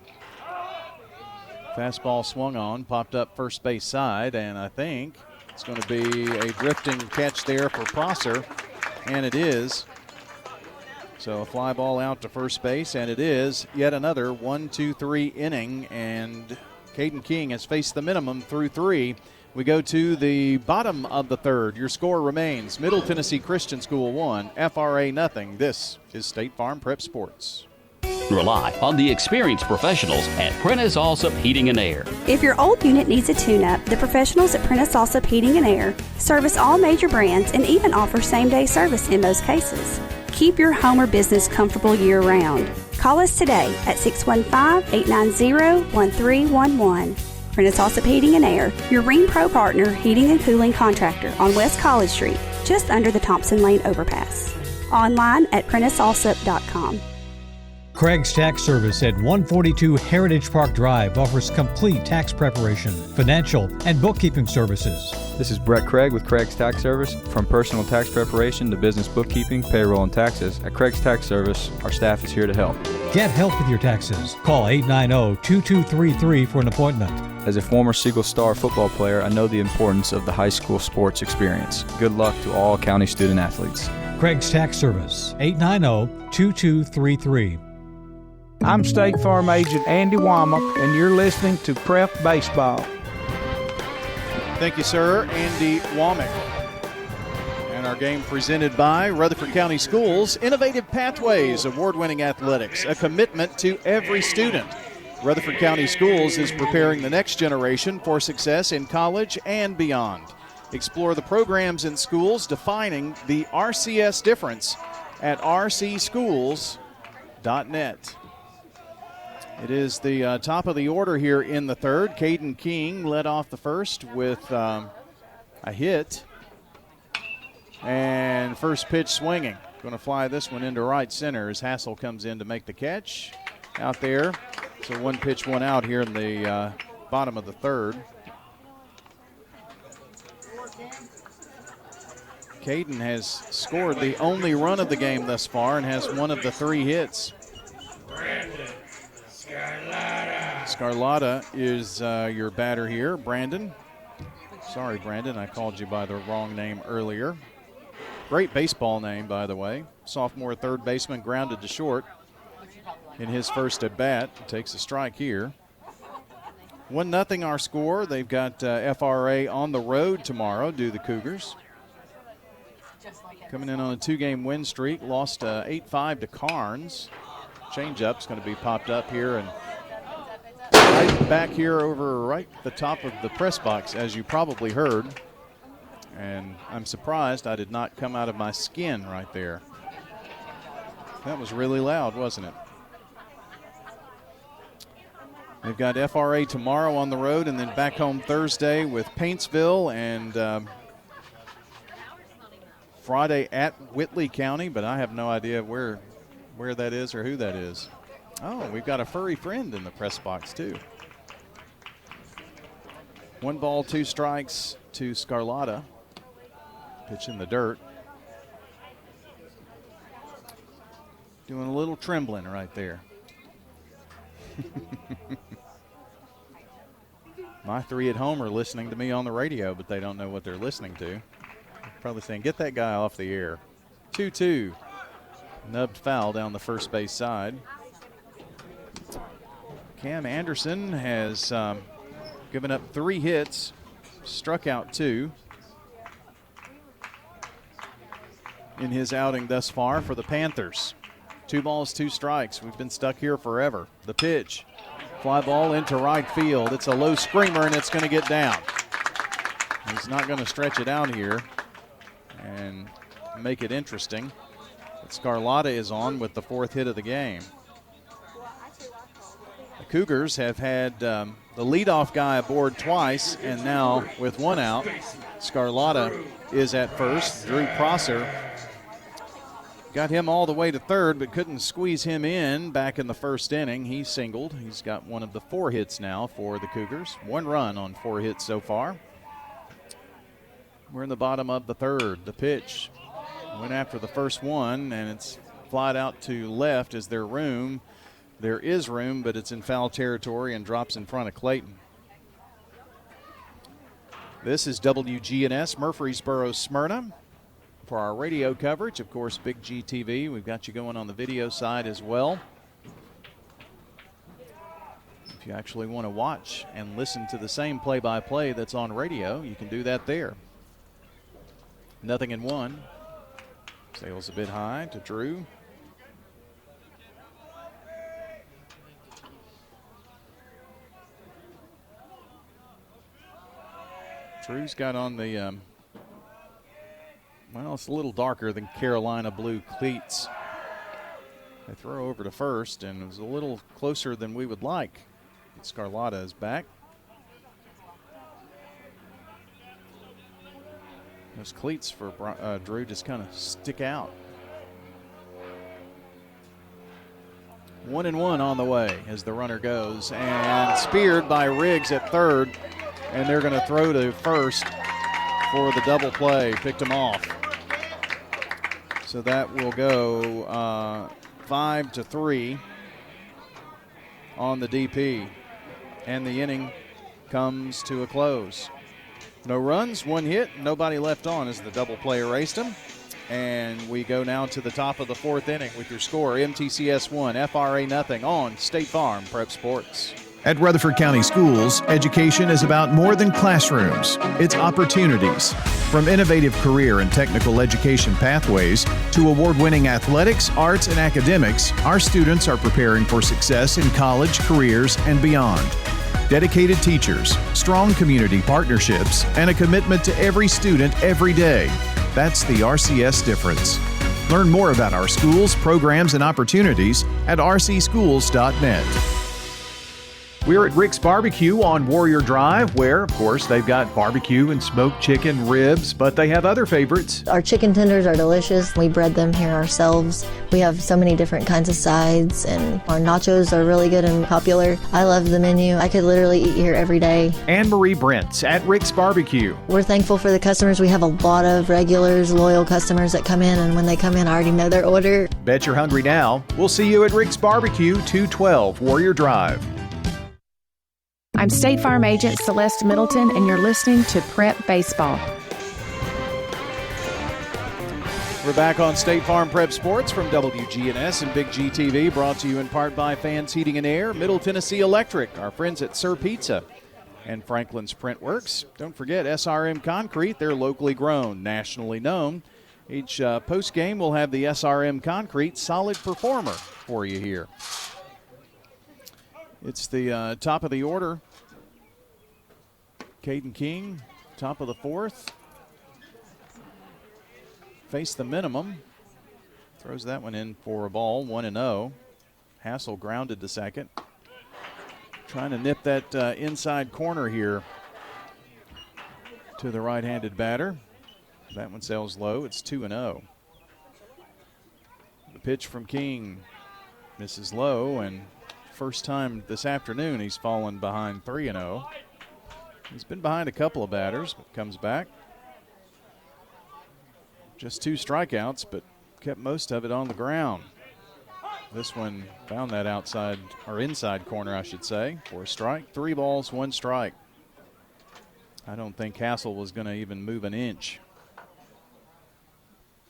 Fastball swung on, popped up first base side, and I think it's going to be a drifting catch there for Prosser, and it is. So a fly ball out to first base, and it is yet another 1-2-3 inning, and Caden King has faced the minimum through 3. We go to the bottom of the 3rd. Your score remains Middle Tennessee Christian School 1, FRA nothing. This is State Farm Prep Sports. Rely on the experienced professionals at Prentice Allsup Heating and Air. If your old unit needs a tune-up, the professionals at Prentice Allsup Heating and Air service all major brands and even offer same-day service in most cases. Keep your home or business comfortable year-round. Call us today at 615-890-1311. Prentice Allsup Heating and Air, your Rheem Pro partner heating and cooling contractor on West College Street, just under the Thompson Lane overpass. Online at PrenticeAllsup.com. Craig's Tax Service at 142 Heritage Park Drive offers complete tax preparation, financial, and bookkeeping services. This is Brett Craig with Craig's Tax Service. From personal tax preparation to business bookkeeping, payroll, and taxes, at Craig's Tax Service, our staff is here to help. Get help with your taxes. Call 890-2233 for an appointment. As a former Siegel Star football player, I know the importance of the high school sports experience. Good luck to all county student athletes. Craig's Tax Service, 890-2233. I'm State Farm Agent Andy Womack, and you're listening to Prep Baseball. Thank you, sir, Andy Womack. And our game presented by Rutherford County Schools, Innovative Pathways, award-winning athletics, a commitment to every student. Rutherford County Schools is preparing the next generation for success in college and beyond. Explore the programs in schools defining the RCS difference at rcschools.net. It is the top of the order here in the 3rd. Caden King led off the first with a hit. And first pitch swinging. Going to fly this one into right center as Hassel comes in to make the catch out there. So 1 pitch, 1 out here in the bottom of the 3rd. Caden has scored the only run of the game thus far and has 1 of the 3 hits. Scarlata is your batter here. Brandon. Sorry, Brandon, I called you by the wrong name earlier. Great baseball name, by the way. Sophomore 3rd baseman, grounded to short in his first at bat. Takes a strike here. 1-0 our score. They've got FRA on the road tomorrow, do the Cougars. Coming in on a 2-game win streak. Lost 8-5 to Carnes. Changeup's going to be popped up here and right back here over right the top of the press box, as you probably heard. And I'm surprised I did not come out of my skin right there. That was really loud, wasn't it? They've got FRA tomorrow on the road and then back home Thursday with Paintsville and Friday at Whitley County, but I have no idea where that is or who that is. Oh, we've got a furry friend in the press box too. 1 ball, 2 strikes to Scarlata. Pitch in the dirt. Doing a little trembling right there. My 3 at home are listening to me on the radio, but they don't know what they're listening to. Probably saying, get that guy off the air. 2-2. Nubbed foul down the first base side. Cam Anderson has given up 3 hits, struck out 2 in his outing thus far for the Panthers. 2 balls, 2 strikes. We've been stuck here forever. The pitch. Fly ball into right field. It's a low screamer, and it's going to get down. He's not going to stretch it out here and make it interesting. But Scarlata is on with the 4th hit of the game. The Cougars have had the leadoff guy aboard twice, and now with 1 out, Scarlata is at first. Drew Prosser got him all the way to 3rd, but couldn't squeeze him in back in the 1st inning. He singled. He's got one of the 4 hits now for the Cougars. 1 run on 4 hits so far. We're in the bottom of the 3rd. The pitch went after the first one, and it's flied out to left. Is there room? There is room, but it's in foul territory and drops in front of Clayton. This is WGNS Murfreesboro, Smyrna. For our radio coverage, of course, Big G TV. We've got you going on the video side as well. If you actually want to watch and listen to the same play-by-play that's on radio, you can do that there. 0-1. Sails a bit high to Drew. Drew's got on the, well, it's a little darker than Carolina blue cleats. They throw over to first, and it was a little closer than we would like. Scarlata is back. Those cleats for Drew just kind of stick out. 1-1 on the way as the runner goes, and speared by Riggs at 3rd, and they're going to throw to first for the double play. Picked him off. So that will go 5-3 on the DP, and the inning comes to a close. No runs, 1 hit, nobody left on as the double play erased him. And we go now to the top of the 4th inning with your score. MTCS 1, FRA nothing on State Farm Prep Sports. At Rutherford County Schools, education is about more than classrooms. It's opportunities. From innovative career and technical education pathways to award-winning athletics, arts, and academics, our students are preparing for success in college, careers, and beyond. Dedicated teachers, strong community partnerships, and a commitment to every student every day. That's the RCS difference. Learn more about our schools, programs, and opportunities at rcschools.net. We're at Rick's Barbecue on Warrior Drive, where, of course, they've got barbecue and smoked chicken, ribs, but they have other favorites. Our chicken tenders are delicious. We bread them here ourselves. We have so many different kinds of sides, and our nachos are really good and popular. I love the menu. I could literally eat here every day. Anne-Marie Brent's at Rick's Barbecue. We're thankful for the customers. We have a lot of regulars, loyal customers that come in, and when they come in, I already know their order. Bet you're hungry now. We'll see you at Rick's Barbecue, 212 Warrior Drive. I'm State Farm Agent Celeste Middleton, and you're listening to Prep Baseball. We're back on State Farm Prep Sports from WGNS and Big G TV, brought to you in part by Fans Heating and Air, Middle Tennessee Electric, our friends at Sir Pizza, and Franklin's Print Works. Don't forget SRM Concrete, they're locally grown, nationally known. Each post game will have the SRM Concrete Solid Performer for you here. It's the top of the order. Caden King, top of the 4th. Face the minimum. Throws that one in for a ball, 1-0. Hassel grounded to second. Trying to nip that inside corner here to the right-handed batter. That one sails low. It's 2-0. The pitch from King misses low, and first time this afternoon he's fallen behind 3-0. He's been behind a couple of batters, but comes back. Just 2 strikeouts, but kept most of it on the ground. This one found that outside, or inside corner, I should say, for a strike. 3 balls, 1 strike. I don't think Hassel was going to even move an inch.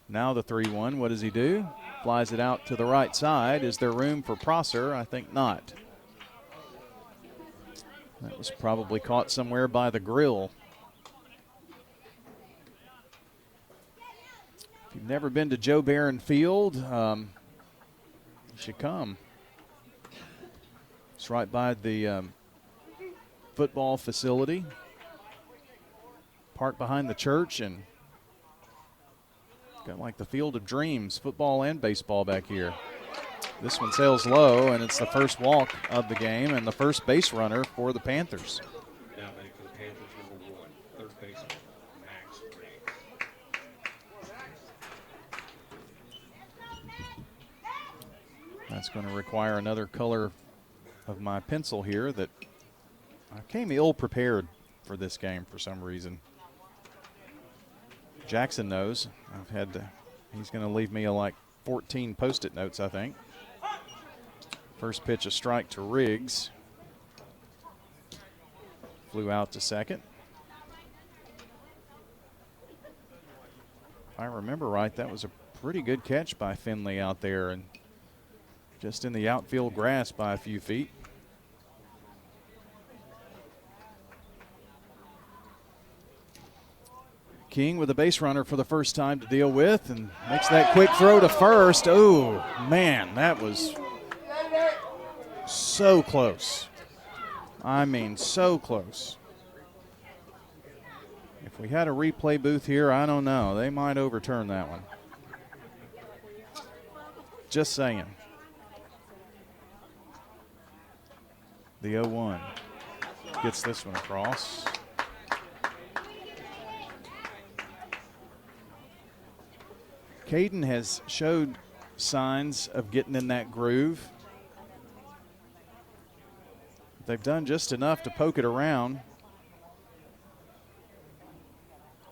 Now the 3-1, what does he do? Flies it out to the right side. Is there room for Prosser? I think not. That was probably caught somewhere by the grill. If you've never been to Joe Barron Field, you should come. It's right by the football facility. Parked behind the church, and got like the Field of Dreams, football and baseball back here. This one sails low, and it's the first walk of the game and the first base runner for the Panthers. Now batting for the Panthers, number 1, third baseman, Max Riggs. That's going to require another color of my pencil here that I came ill prepared for this game for some reason. Jackson knows. He's going to leave me like 14 Post-it notes, I think. First pitch, a strike to Riggs. Flew out to second. If I remember right, that was a pretty good catch by Finley out there, and just in the outfield grass by a few feet. King with a base runner for the first time to deal with, and makes that quick throw to first. Oh, man, that was so close. I mean, so close. If we had a replay booth here, I don't know. They might overturn that one. Just saying. The 0-1 gets this one across. Caden has showed signs of getting in that groove. They've done just enough to poke it around.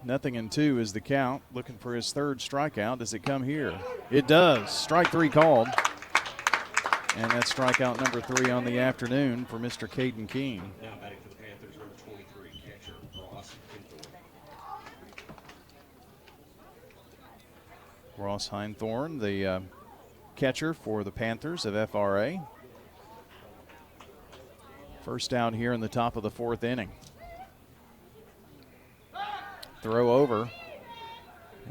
0-2 is the count. Looking for his third strikeout. Does it come here? It does. Strike 3 called. And that's strikeout number 3 on the afternoon for Mr. Caden King. Now batting for the Panthers, number 23, catcher Ross Hinthorn. Ross Hinthorn, the catcher for the Panthers of FRA. First out here in the top of the 4th inning. Throw over.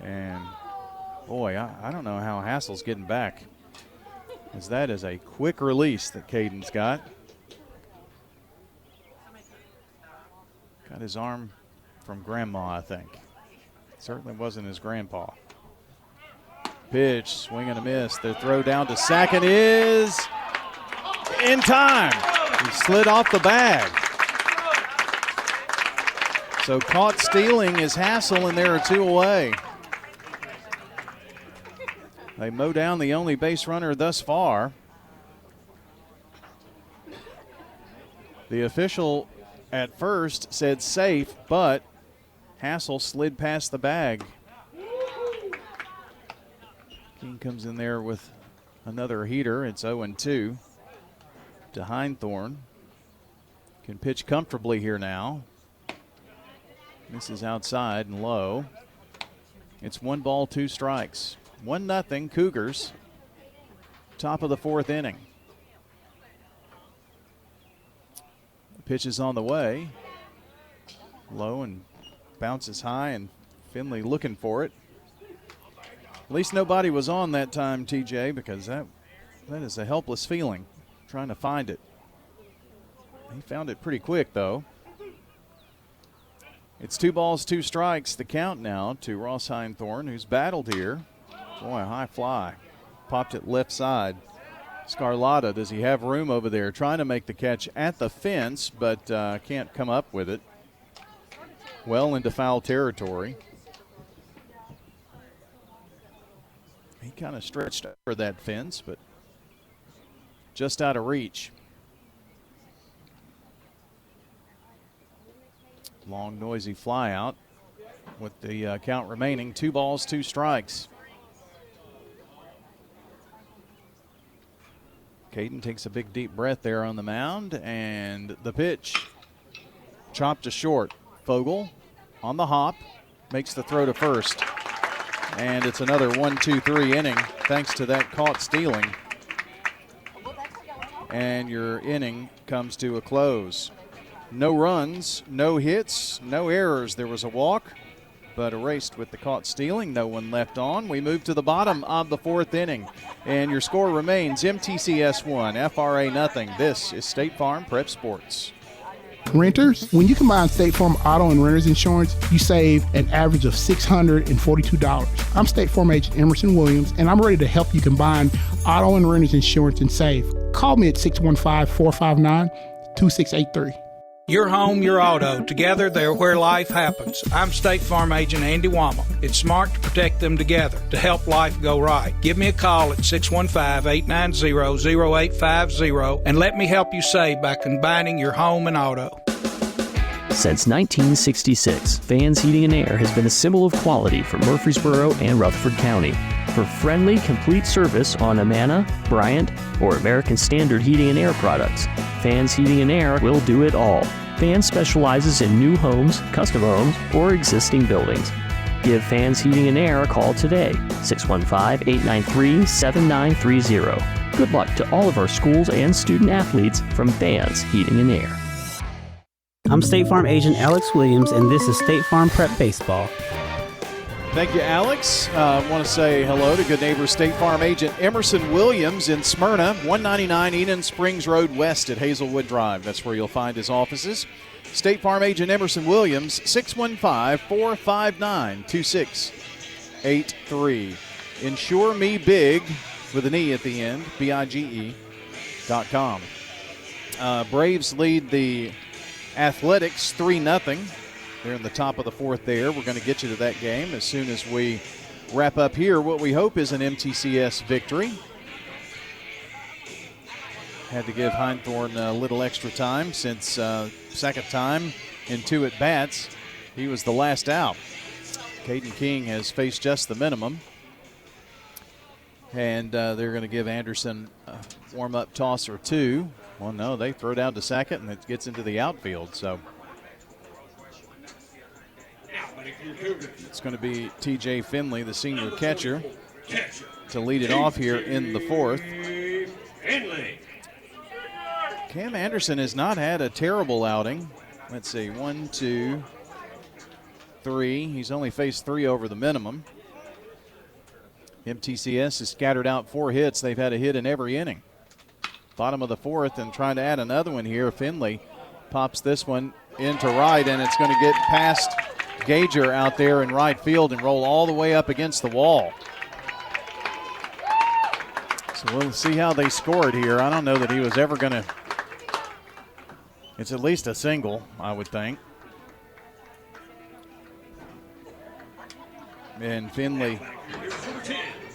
And, boy, I don't know how Hassel's getting back, as that is a quick release that Caden's got. Got his arm from Grandma, I think. Certainly wasn't his grandpa. Pitch, swing and a miss. The throw down to second is in time. He slid off the bag. So caught stealing is Hassel, and there are 2 away. They mow down the only base runner thus far. The official at first said safe, but Hassel slid past the bag. King comes in there with another heater. It's 0-2 to Hinthorn. Can pitch comfortably here now. This is outside and low. It's 1 ball, 2 strikes. 1-0 Cougars. Top of the 4th inning. The pitch is on the way. Low and bounces high, and Finley looking for it. At least nobody was on that time, TJ, because that is a helpless feeling, trying to find it. He found it pretty quick, though. It's 2 balls, 2 strikes, the count now to Ross Hinthorn, who's battled here. Boy, a high fly. Popped it left side. Scarlata, does he have room over there? Trying to make the catch at the fence, but can't come up with it. Well into foul territory. He kind of stretched over that fence, but just out of reach. Long, noisy fly out with the count remaining. 2 balls, 2 strikes. Caden takes a big deep breath there on the mound, and the pitch chopped to short. Fogle on the hop, makes the throw to first. And it's another 1-2-3 inning thanks to that caught stealing. And your inning comes to a close. No runs, no hits, no errors. There was a walk, but erased with the caught stealing. No one left on. We move to the bottom of the 4th inning. And your score remains MTCS 1, FRA nothing. This is State Farm Prep Sports. Renters, when you combine State Farm auto and renter's insurance, you save an average of $642. I'm State Farm agent Emerson Williams, and I'm ready to help you combine auto and renter's insurance and save. Call me at 615-459-2683. Your home, your auto. Together, they're where life happens. I'm State Farm agent Andy Womack. It's smart to protect them together to help life go right. Give me a call at 615-890-0850 and let me help you save by combining your home and auto. Since 1966, Fans Heating and Air has been a symbol of quality for Murfreesboro and Rutherford County. For friendly, complete service on Amana, Bryant, or American Standard Heating and Air products, Fans Heating and Air will do it all. Fans specializes in new homes, custom homes, or existing buildings. Give Fans Heating and Air a call today, 615-893-7930. Good luck to all of our schools and student athletes from Fans Heating and Air. I'm State Farm agent Alex Williams, and this is State Farm Prep Baseball. Thank you, Alex. I want to say hello to good neighbor State Farm agent Emerson Williams in Smyrna, 199 Eden Springs Road West at Hazelwood Drive. That's where you'll find his offices. State Farm agent Emerson Williams, 615-459-2683. Insure Me Big, with an E at the end, BIGE.com. Braves lead the Athletics 3-0. They're in the top of the 4th there. We're going to get you to that game as soon as we wrap up here. What we hope is an MTCS victory. Had to give Heinthorn a little extra time since second time in 2 at-bats. He was the last out. Caden King has faced just the minimum. And they're going to give Anderson a warm-up toss or 2. Well, no, they throw down to second, and it gets into the outfield. So it's going to be T.J. Finley, the senior catcher, to lead it off here in the 4th. Cam Anderson has not had a terrible outing. Let's see, 1, 2, 3. He's only faced 3 over the minimum. MTCS has scattered out 4 hits. They've had a hit in every inning. Bottom of the 4th, and trying to add another one here. Finley pops this one into right, and it's going to get past Gager out there in right field and roll all the way up against the wall. So we'll see how they scored here. I don't know that he was ever going to. It's at least a single, I would think. And Finley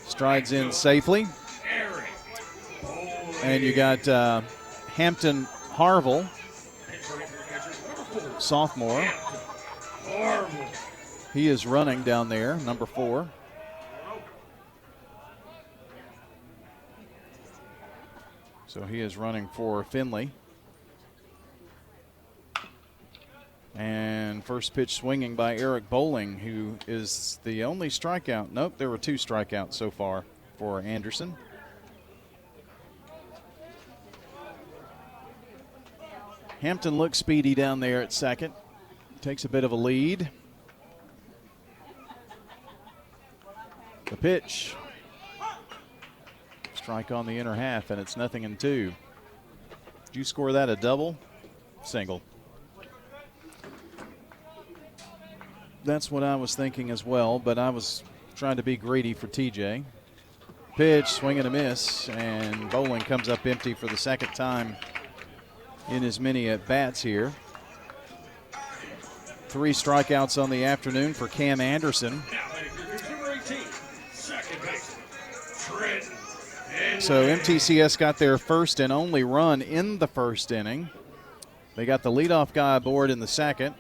strides in safely. And you got Hampton Harville, sophomore. He is running down there, number 4. So he is running for Finley. And first pitch swinging by Eric Bowling, who is the only strikeout. Nope, there were 2 strikeouts so far for Anderson. Hampton looks speedy down there at second. Takes a bit of a lead. The pitch. Strike on the inner half, and it's 0-2. Did you score that a double? Single. That's what I was thinking as well, but I was trying to be greedy for TJ. pitch, swing and a miss, and Bowling comes up empty for the second time in as many at-bats here. 3 strikeouts on the afternoon for Cam Anderson. So MTCS got their first and only run in the first inning. They got the leadoff guy aboard in the second,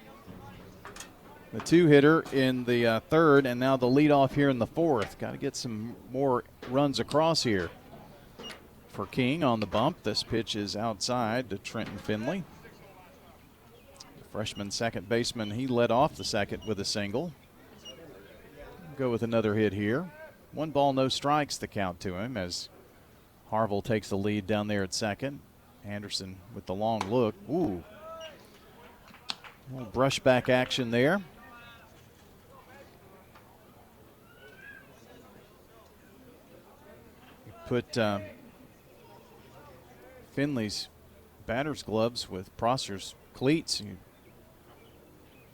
the 2-hitter in the third, and now the leadoff here in the fourth. Got to get some more runs across here. For King on the bump, this pitch is outside to Trenton Finley. The freshman second baseman, he led off the second with a single. Go with another hit here. 1 ball, no strikes, the count to him as Harville takes the lead down there at second. Anderson with the long look. Ooh. A little brushback action there. You put Finley's batter's gloves with Prosser's cleats. You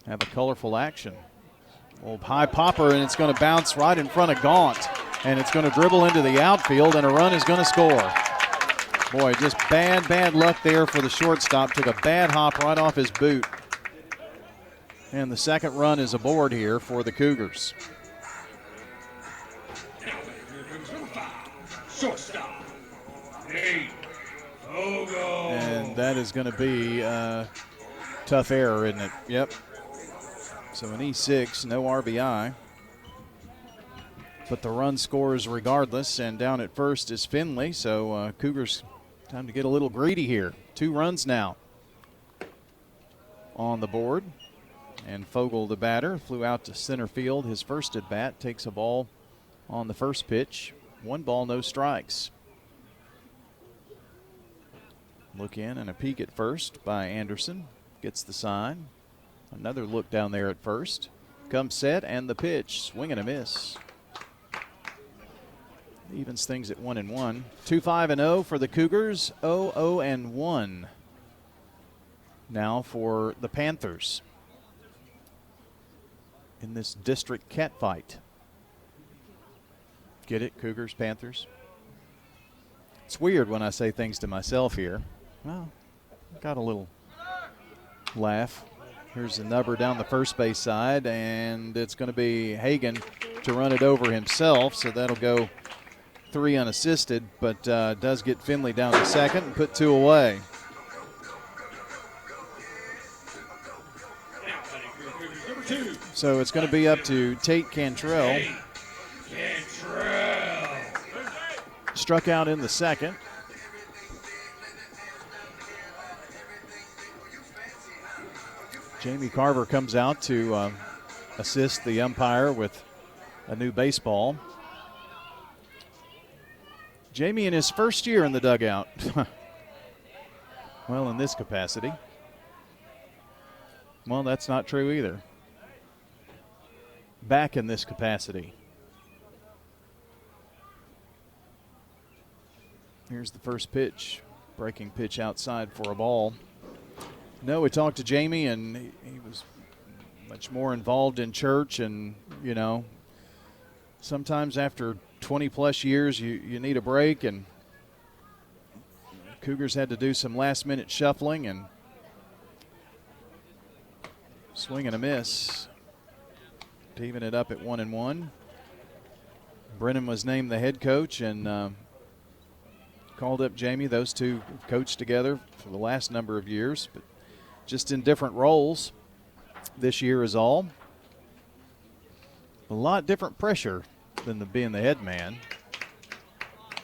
have a colorful action. Old high popper, and it's going to bounce right in front of Gaunt. And it's going to dribble into the outfield, and a run is going to score. Boy, just bad luck there for the shortstop. Took a bad hop right off his boot. And the second run is aboard here for the Cougars. Shortstop. And that is going to be a tough error, isn't it? Yep. So an E6, no RBI. But the run scores regardless, and down at first is Finley. So Cougars, time to get a little greedy here. 2 runs now on the board. And Fogel, the batter, flew out to center field. His first at bat, takes a ball on the first pitch. 1 ball, no strikes. Look in and a peek at first by Anderson. Gets the sign. Another look down there at first. Comes set, and the pitch. Swing and a miss. Evens things at 1-1. 2-5-0 for the Cougars. 0-0-1 now for the Panthers in this district cat fight. Get it, Cougars, Panthers? It's weird when I say things to myself here. Well, got a little laugh. Here's the number down the first base side, and it's going to be Hagan to run it over himself, so that'll go 3 unassisted, but does get Finley down to second and put 2 away. So it's going to be up to Tate Cantrell. Struck out in the second. Jamie Carver comes out to assist the umpire with a new baseball. Jamie in his first year in the dugout. Well, in this capacity. Well, that's not true either. Back in this capacity. Here's the first pitch. Breaking pitch outside for a ball. No, we talked to Jamie, and he was much more involved in church, and, you know, sometimes after 20-plus years you need a break, and Cougars had to do some last-minute shuffling, and swing and a miss to even it up at 1-1. Brennan was named the head coach and called up Jamie. Those two coached together for the last number of years, but just in different roles this year is all. A lot different pressure than being the head man.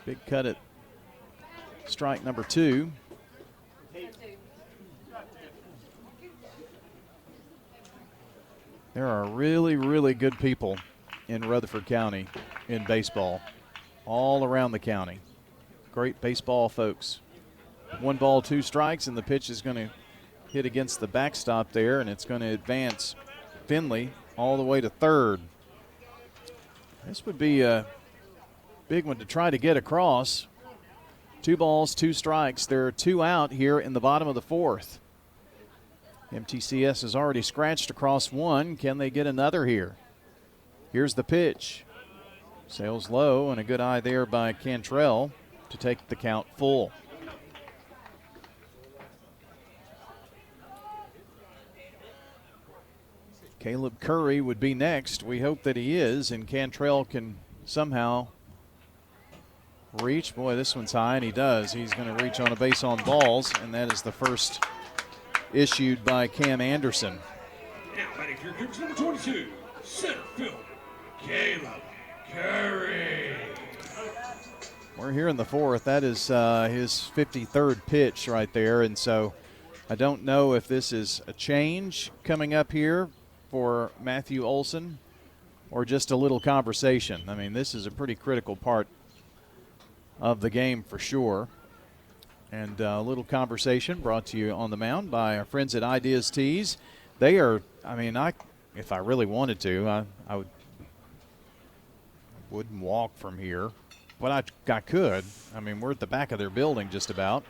Big cut at strike number 2. There are really, really good people in Rutherford County in baseball, all around the county. Great baseball folks. 1 ball, 2 strikes, and the pitch is going to hit against the backstop there, and it's going to advance Finley all the way to third. This would be a big one to try to get across. 2 balls, 2 strikes. There are 2 out here in the bottom of the 4th. MTCS has already scratched across 1. Can they get another here? Here's the pitch. Sails low, and a good eye there by Cantrell to take the count full. Caleb Curry would be next. We hope that he is, and Cantrell can somehow reach. Boy, this one's high, and he does. He's going to reach on a base on balls, and that is the first issued by Cam Anderson. Now batting for Cougars number 22, center fielder, Caleb Curry. We're here in the fourth. That is his 53rd pitch right there, and so I don't know if this is a change coming up here for Matthew Olson or just a little conversation. I mean, this is a pretty critical part of the game for sure. And a little conversation brought to you on the mound by our friends at Ideas Tees. They are, I mean, if I really wanted to, I wouldn't walk from here, but I could. I mean, we're at the back of their building just about.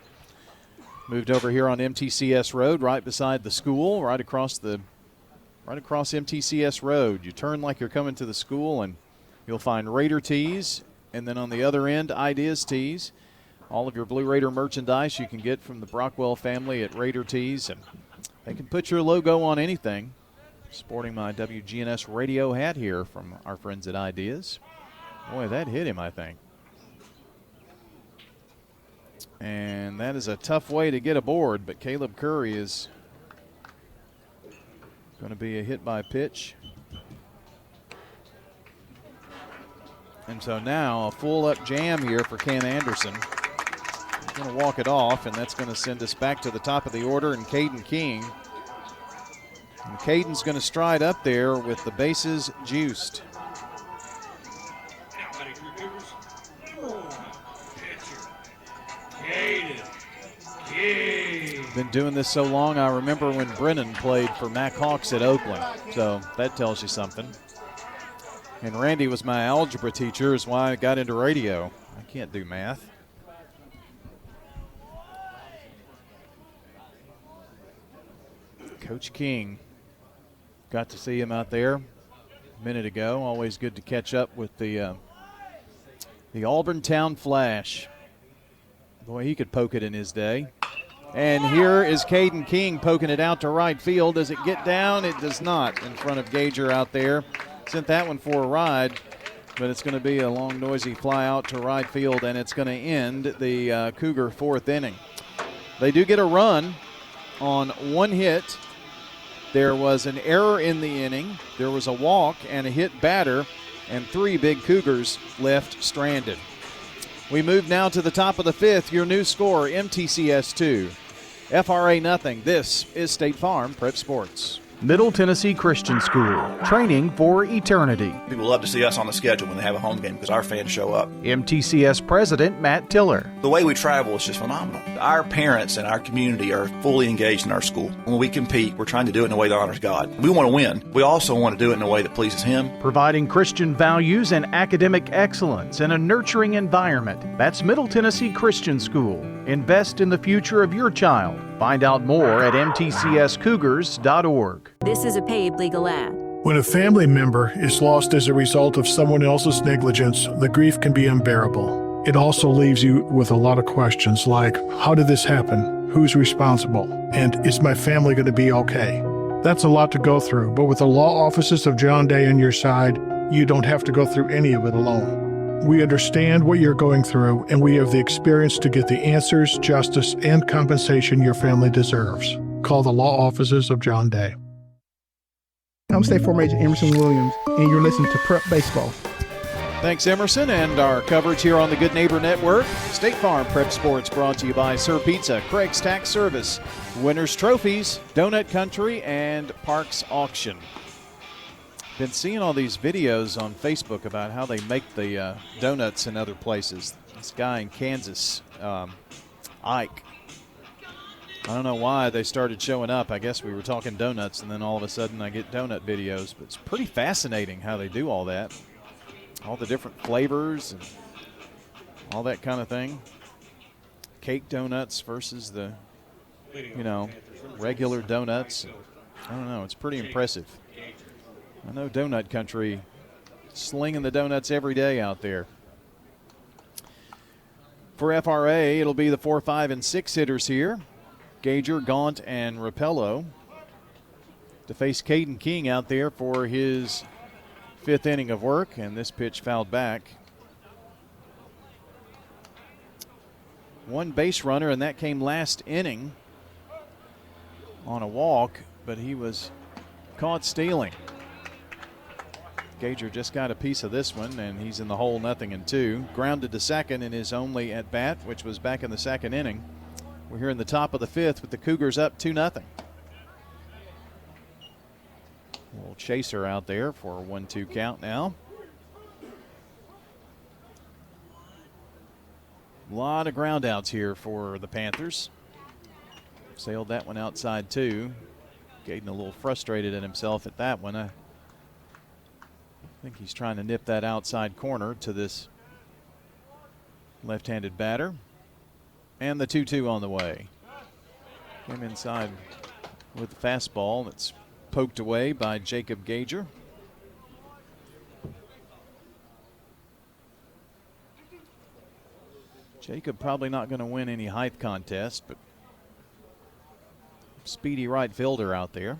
Moved over here on MTCS Road, right beside the school, right across MTCS Road. You turn like you're coming to the school, and you'll find Raider Tees, and then on the other end, Ideas Tees. All of your Blue Raider merchandise you can get from the Brockwell family at Raider Tees, and they can put your logo on anything. Sporting my WGNS radio hat here from our friends at Ideas. Boy, that hit him, I think. And that is a tough way to get aboard, but Caleb Curry is going to be a hit by pitch. And so now a full up jam here for Cam Anderson. He's going to walk it off, and that's going to send us back to the top of the order, and Caden King. And Caden's going to stride up there with the bases juiced. Now batting for Cougars, pitcher, Caden King. Been doing this so long, I remember when Brennan played for Mack Hawks at Oakland, so that tells you something. And Randy was my algebra teacher, is why I got into radio. I can't do math. Coach King, got to see him out there a minute ago. Always good to catch up with the Auburn Town Flash. Boy, he could poke it in his day. And here is Caden King poking it out to right field. Does it get down? It does not. In front of Gager out there. Sent that one for a ride, but it's going to be a long, noisy fly out to right field, and it's going to end the Cougar fourth inning. They do get a run on one hit. There was an error in the inning. There was a walk and a hit batter, and 3 big Cougars left stranded. We move now to the top of the fifth. Your new score, MTCS 2, FRA nothing. This is State Farm Prep Sports. Middle Tennessee Christian School, training for eternity. People love to see us on the schedule when they have a home game because our fans show up. MTCS President Matt Tiller. The way we travel is just phenomenal. Our parents and our community are fully engaged in our school. When we compete, we're trying to do it in a way that honors God. We want to win. We also want to do it in a way that pleases Him. Providing Christian values and academic excellence in a nurturing environment. That's Middle Tennessee Christian School. Invest in the future of your child. Find out more at mtcscougars.org. This is a paid legal ad. When a family member is lost as a result of someone else's negligence, the grief can be unbearable. It also leaves you with a lot of questions like, how did this happen? Who's responsible? And is my family going to be okay? That's a lot to go through, but with the law offices of John Day on your side, you don't have to go through any of it alone. We understand what you're going through, and we have the experience to get the answers, justice, and compensation your family deserves. Call the law offices of John Day. I'm State Farm Agent Emerson Williams, and you're listening to Prep Baseball. Thanks, Emerson, and our coverage here on the Good Neighbor Network. State Farm Prep Sports brought to you by Sir Pizza, Craig's Tax Service, Winners Trophies, Donut Country, and Parks Auction. Been seeing all these videos on Facebook about how they make the donuts in other places. This guy in Kansas, Ike, I don't know why they started showing up. I guess we were talking donuts, and then all of a sudden I get donut videos. But it's pretty fascinating how they do all that. All the different flavors and all that kind of thing. Cake donuts versus the, regular donuts. I don't know. It's pretty impressive. I know Donut Country slinging the donuts every day out there. For FRA, it'll be the 4, 5, and 6 hitters here. Gager, Gaunt, and Rapello to face Caden King out there for his 5th inning of work, and this pitch fouled back. One base runner, and that came last inning on a walk, but he was caught stealing. Gager just got a piece of this one, and he's in the hole, 0-2. Grounded to second in his only at bat, which was back in the 2nd inning. We're here in the top of the 5th with the Cougars up 2-0. A little chaser out there for a 1-2 count now. A lot of ground outs here for the Panthers. Sailed that one outside too. Gaten a little frustrated at himself at that one. I think he's trying to nip that outside corner to this left-handed batter. And the 2-2 on the way. Came inside with the fastball that's poked away by Jacob Gager. Jacob probably not going to win any height contest, but speedy right fielder out there.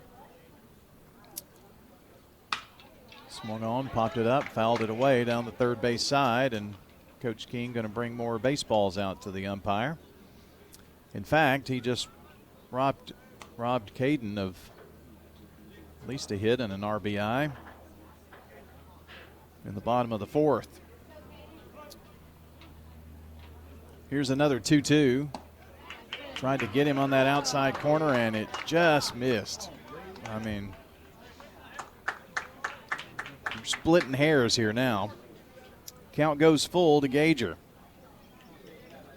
Swung on, popped it up, fouled it away down the third base side, and Coach King going to bring more baseballs out to the umpire. In fact, he just robbed Caden of at least a hit and an RBI in the bottom of the 4th. Here's another 2-2. Tried to get him on that outside corner, and it just missed. I mean, we're splitting hairs here now. Count goes full to Gager.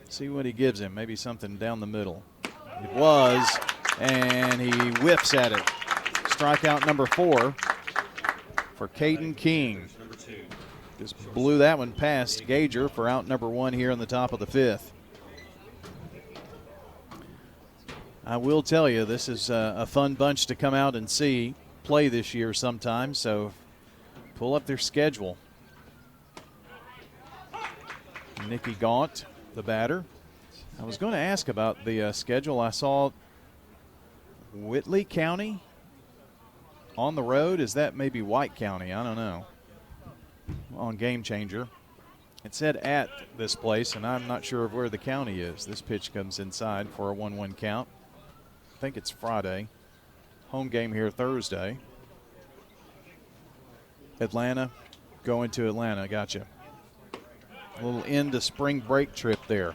See what he gives him. Maybe something down the middle. It was, and he whiffs at it. Strikeout number 4 for Caden King. Just blew that one past Gager for out number 1 here in the top of the 5th. I will tell you, this is a fun bunch to come out and see play this year sometime, so pull up their schedule. Nicky Gaunt, the batter. I was going to ask about the schedule. I saw Whitley County on the road. Is that maybe White County? I don't know. On Game Changer. It said at this place, and I'm not sure of where the county is. This pitch comes inside for a 1-1 count. I think it's Friday. Home game here Thursday. Atlanta, going to Atlanta. Gotcha. A little end of spring break trip there.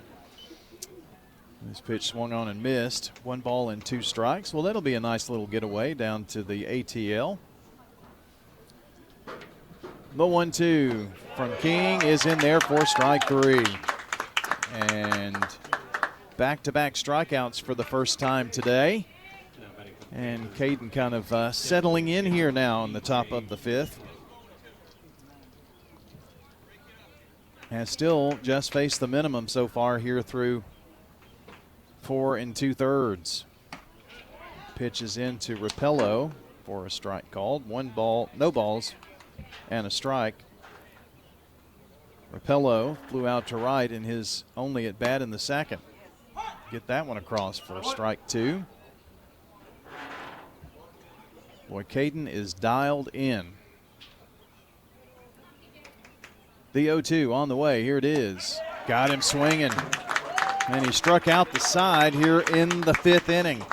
This pitch swung on and missed. 1 ball and 2 strikes. Well, that'll be a nice little getaway down to the ATL. The 1-2 from King is in there for strike 3. And back-to-back strikeouts for the first time today. And Caden kind of settling in here now in the top of the 5th. Has still just faced the minimum so far here through 4 2/3. Pitches into Rapello for a strike called. 1 ball, no balls, and a strike. Rapello flew out to right in his only at bat in the 2nd. Get that one across for strike 2. Boy, Caden is dialed in. The 0-2 on the way. Here it is. Got him swinging. And he struck out the side here in the 5th inning.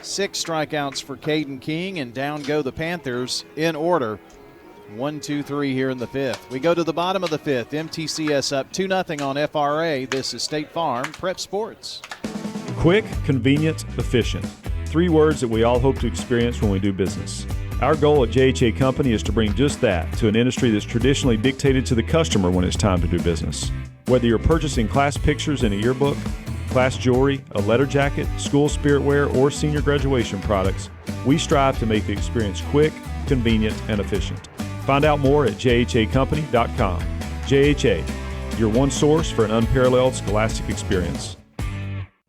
6 strikeouts for Caden King, and down go the Panthers in order. 1, 2, 3 here in the 5th. We go to the bottom of the 5th. MTCS up 2-0 on FRA. This is State Farm Prep Sports. Quick, convenient, efficient. 3 words that we all hope to experience when we do business. Our goal at JHA Company is to bring just that to an industry that's traditionally dictated to the customer when it's time to do business. Whether you're purchasing class pictures in a yearbook, class jewelry, a letter jacket, school spirit wear, or senior graduation products, we strive to make the experience quick, convenient, and efficient. Find out more at jhacompany.com. JHA, your one source for an unparalleled scholastic experience.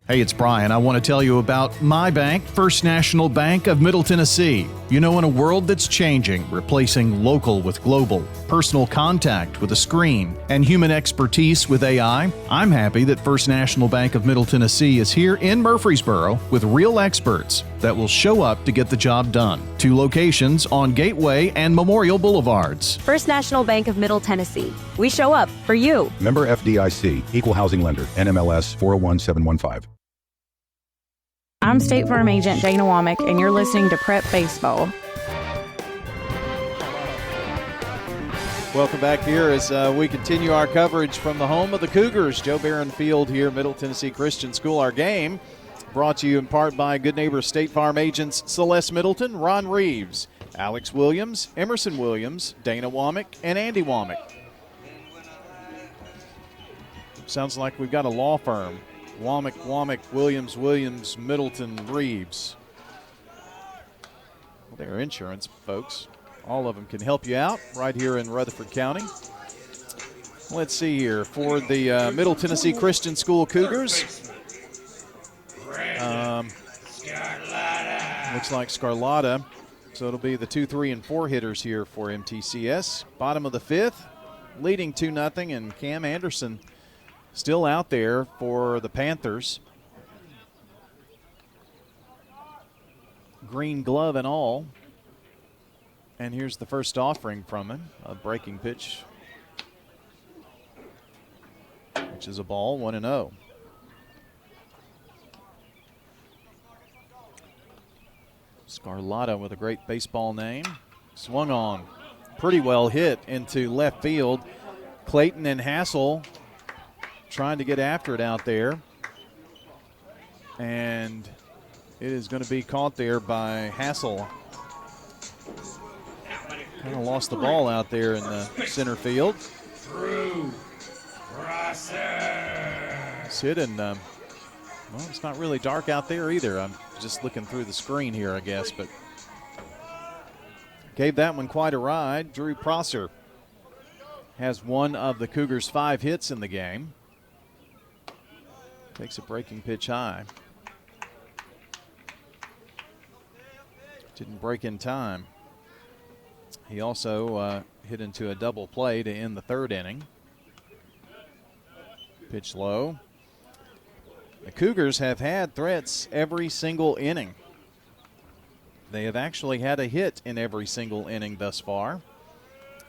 Hey, it's Brian. I want to tell you about my bank, First National Bank of Middle Tennessee. You know, in a world that's changing, replacing local with global, personal contact with a screen, and human expertise with AI, I'm happy that First National Bank of Middle Tennessee is here in Murfreesboro with real experts that will show up to get the job done. 2 locations on Gateway and Memorial Boulevards. First National Bank of Middle Tennessee. We show up for you. Member FDIC, Equal Housing Lender, NMLS 401715. I'm State Farm Agent Dana Womack, and you're listening to Prep Baseball. Welcome back here as we continue our coverage from the home of the Cougars. Joe Barron Field here, Middle Tennessee Christian School. Our game brought to you in part by Good Neighbor State Farm agents Celeste Middleton, Ron Reeves, Alex Williams, Emerson Williams, Dana Womack, and Andy Womack. Sounds like we've got a law firm. Womack, Williams, Middleton, Reeves. Well, they're insurance folks. All of them can help you out right here in Rutherford County. Let's see here. For the Middle Tennessee Christian School Cougars, looks like Scarlata. So it'll be the 2, 3, and 4 hitters here for MTCS. Bottom of the 5th, leading 2-0, and Cam Anderson still out there for the Panthers. Green glove and all. And here's the first offering from him, a breaking pitch, which is a ball, 1-0. Scarlata with a great baseball name. Swung on, pretty well hit into left field. Clayton and Hassel trying to get after it out there. And it is going to be caught there by Hassel. Kind of lost the ball out there in the center field. It's hit, and well, it's not really dark out there either. I'm just looking through the screen here, I guess, but gave that one quite a ride. Drew Prosser has one of the Cougars' 5 hits in the game. Takes a breaking pitch high. Didn't break in time. He also hit into a double play to end the 3rd inning. Pitch low. The Cougars have had threats every single inning. They have actually had a hit in every single inning thus far.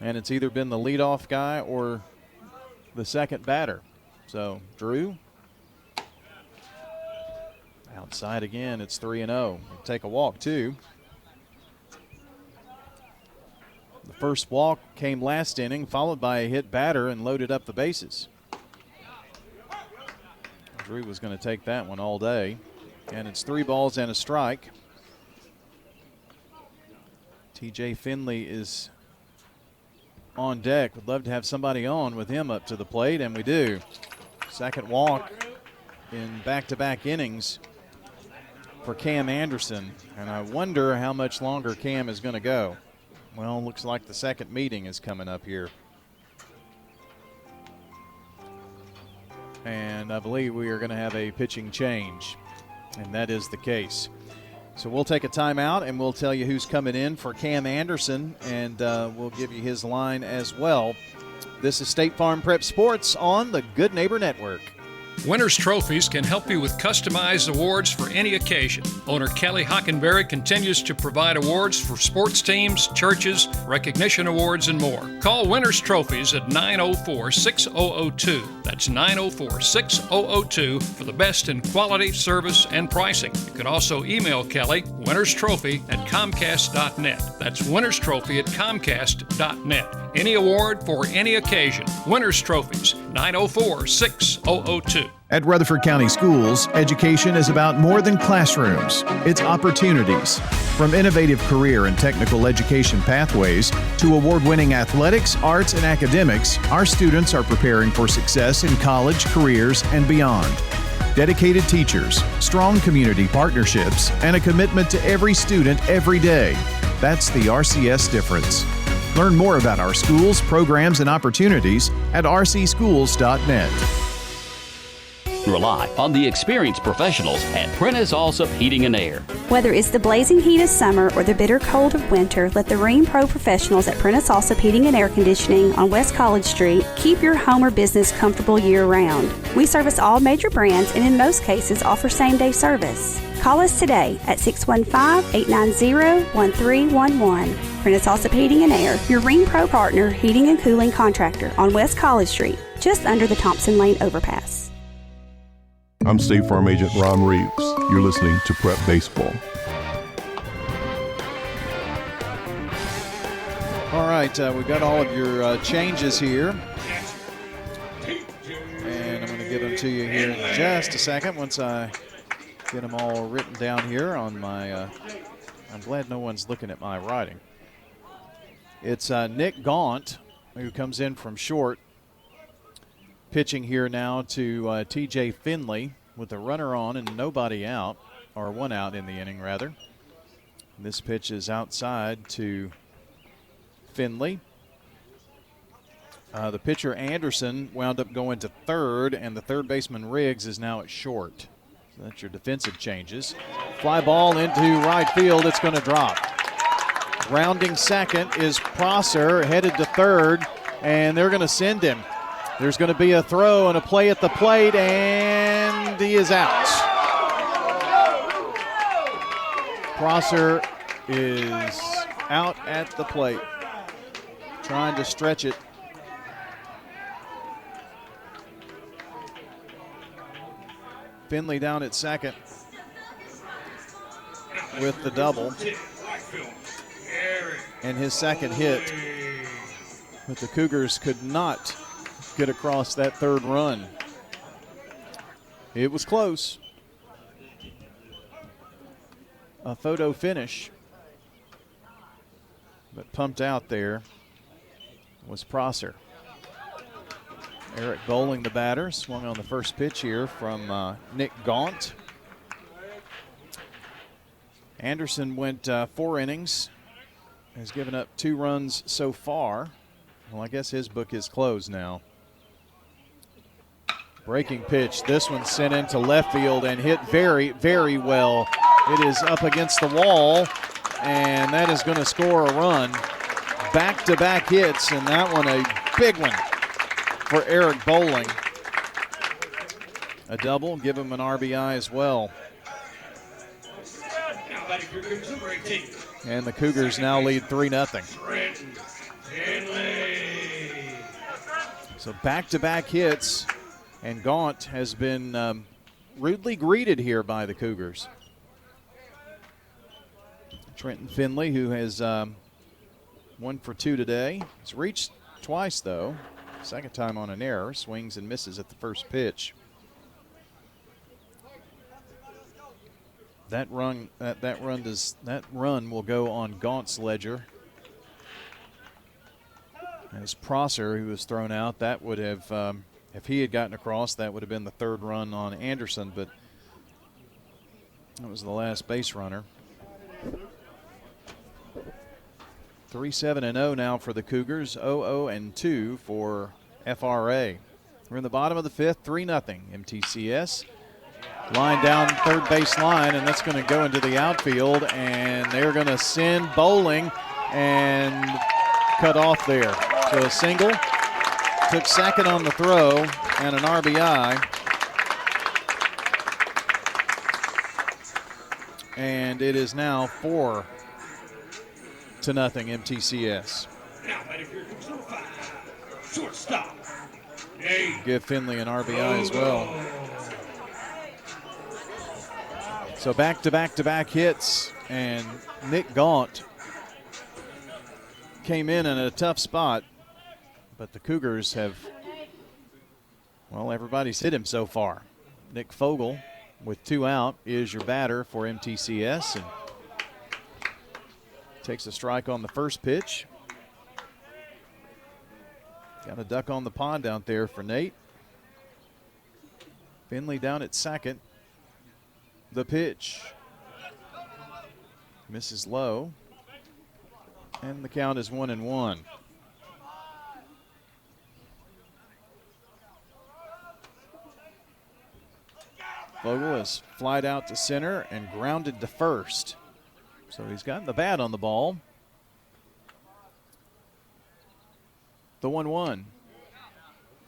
And it's either been the leadoff guy or the second batter. So, Drew. Outside again, it's 3-0. Take a walk, too. The first walk came last inning, followed by a hit batter and loaded up the bases. Drew was going to take that one all day. And it's 3 balls and a strike. TJ Finley is on deck. Would love to have somebody on with him up to the plate, and we do. Second walk in back-to-back innings for Cam Anderson, and I wonder how much longer Cam is going to go. Well, looks like the second meeting is coming up here. And I believe we are going to have a pitching change, and that is the case. So we'll take a timeout, and we'll tell you who's coming in for Cam Anderson, and we'll give you his line as well. This is State Farm Prep Sports on the Good Neighbor Network. Winners Trophies can help you with customized awards for any occasion. Owner Kelly Hockenberry continues to provide awards for sports teams, churches, recognition awards, and more. Call Winners Trophies at 904-6002. That's 904-6002 for the best in quality, service, and pricing. You can also email Kelly, winnerstrophy@comcast.net. That's winnerstrophy@comcast.net. Any award for any occasion. Winners Trophies, 904-6002. At Rutherford County Schools, education is about more than classrooms. It's opportunities. From innovative career and technical education pathways to award-winning athletics, arts, and academics, our students are preparing for success in college, careers, and beyond. Dedicated teachers, strong community partnerships, and a commitment to every student every day. That's the RCS difference. Learn more about our schools, programs, and opportunities at rcschools.net. Rely on the experienced professionals at Prentice Allsup Heating and Air. Whether it's the blazing heat of summer or the bitter cold of winter, let the Rheem Pro professionals at Prentice Allsup Heating and Air Conditioning on West College Street keep your home or business comfortable year-round. We service all major brands and in most cases offer same-day service. Call us today at 615-890-1311. Prentice Allsup Heating and Air, your Rheem Pro partner heating and cooling contractor on West College Street, just under the Thompson Lane overpass. I'm State Farm Agent Ron Reeves. You're listening to Prep Baseball. All right, we've got all of your changes here. And I'm going to give them to you here in just a second once I get them all written down here on my, I'm glad no one's looking at my writing. It's Nick Gaunt, who comes in from short. Pitching here now to T.J. Finley with a runner on and nobody out, or one out in the inning, rather. This pitch is outside to Finley. The pitcher, Anderson, wound up going to third, and the third baseman, Riggs, is now at short. So that's your defensive changes. Fly ball into right field. It's going to drop. Rounding second is Prosser, headed to third, and they're going to send him. There's going to be a throw and a play at the plate, and he is out. Prosser is out at the plate, trying to stretch it. Finley down at second with the double and his second hit. But the Cougars could not get across that third run. It was close. A photo finish, but pumped out there was Prosser. Eric Bowling, the batter, swung on the first pitch here from Nick Gaunt. Anderson went 4 innings, has given up 2 runs so far. Well, I guess his book is closed now. Breaking pitch. This one sent into left field and hit very, very well. It is up against the wall, and that is going to score a run. Back-to-back hits, and that one a big one for Eric Bowling. A double, give him an RBI as well. And the Cougars now lead 3-0. So back-to-back hits. And Gaunt has been rudely greeted here by the Cougars. Trenton Finley, who has 1 for 2 today. He's reached twice, though. Second time on an error. Swings and misses at the first pitch. That run will go on Gaunt's ledger. As Prosser, who was thrown out, that would have. If he had gotten across, that would have been the third run on Anderson, but that was the last base runner. 3-7-0 now for the Cougars, 0-0-2 for FRA. We're in the bottom of the 5th, 3-0 MTCS. Line down third base line, and that's going to go into the outfield, and they're going to send Bowling and cut off there. So a single. Took second on the throw and an RBI. And it is now 4-0 MTCS. Shortstop. Give Finley an RBI as well. So back-to-back-to-back hits, and Nick Gaunt came in a tough spot. But the Cougars have, well, everybody's hit him so far. Nick Fogle, with 2 out, is your batter for MTCS. And takes a strike on the first pitch. Got a duck on the pond out there for Nate. Finley down at second. The pitch. Misses low. And the count is 1-1. Vogel is flied out to center and grounded to first. So he's gotten the bat on the ball. The 1-1.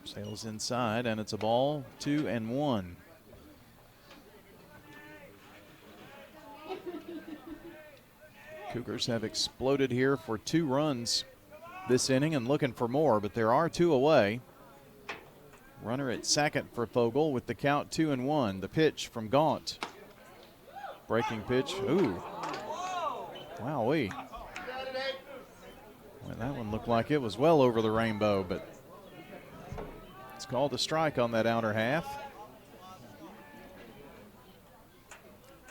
Sails inside, and it's a ball, 2-1. Cougars have exploded here for 2 runs this inning and looking for more, but there are 2 away. Runner at second for Vogel with the count 2-1. The pitch from Gaunt. Breaking pitch. Ooh. Wowee. Well, that one looked like it was well over the rainbow, but it's called a strike on that outer half.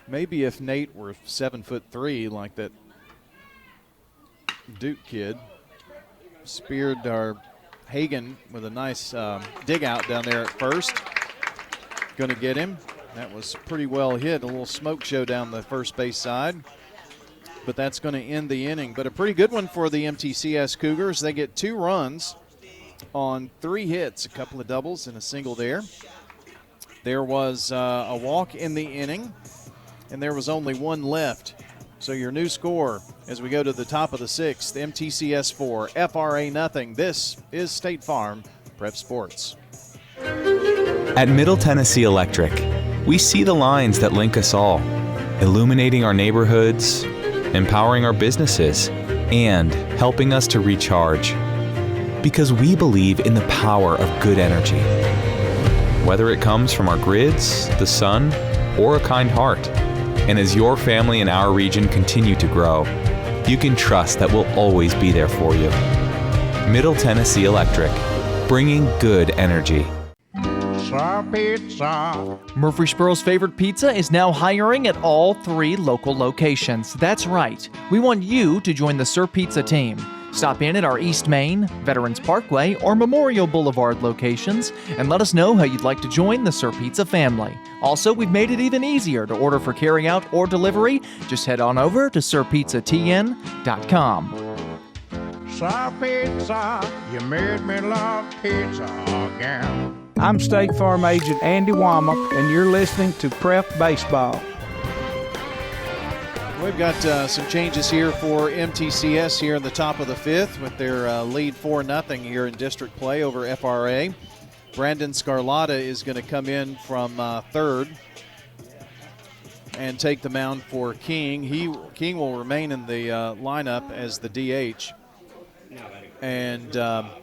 Maybe if Nate were 7'3" like that Duke kid, speared our Hagan with a nice dig out down there at first. Going to get him. That was pretty well hit. A little smoke show down the first base side. But that's going to end the inning. But a pretty good one for the MTCS Cougars. They get 2 runs on 3 hits, a couple of doubles and a single there. There was a walk in the inning, and there was only 1 left. So your new score as we go to the top of the 6th, MTCS 4, FRA nothing. This is State Farm Prep Sports. At Middle Tennessee Electric, we see the lines that link us all, illuminating our neighborhoods, empowering our businesses, and helping us to recharge. Because we believe in the power of good energy. Whether it comes from our grids, the sun, or a kind heart. And as your family and our region continue to grow, you can trust that we'll always be there for you. Middle Tennessee Electric, bringing good energy. Pizza. Murfreesboro's favorite pizza is now hiring at all 3 local locations. That's right. We want you to join the Sir Pizza team. Stop in at our East Main, Veterans Parkway, or Memorial Boulevard locations and let us know how you'd like to join the Sir Pizza family. Also, we've made it even easier to order for carryout or delivery. Just head on over to sirpizzatn.com. Sir Pizza, you made me love pizza again. I'm State Farm Agent Andy Womack, and you're listening to Prep Baseball. We've got some changes here for MTCS here in the top of the 5th with their lead 4-0 here in district play over FRA. Brandon Scarlatta is going to come in from third and take the mound for King. King will remain in the lineup as the DH. And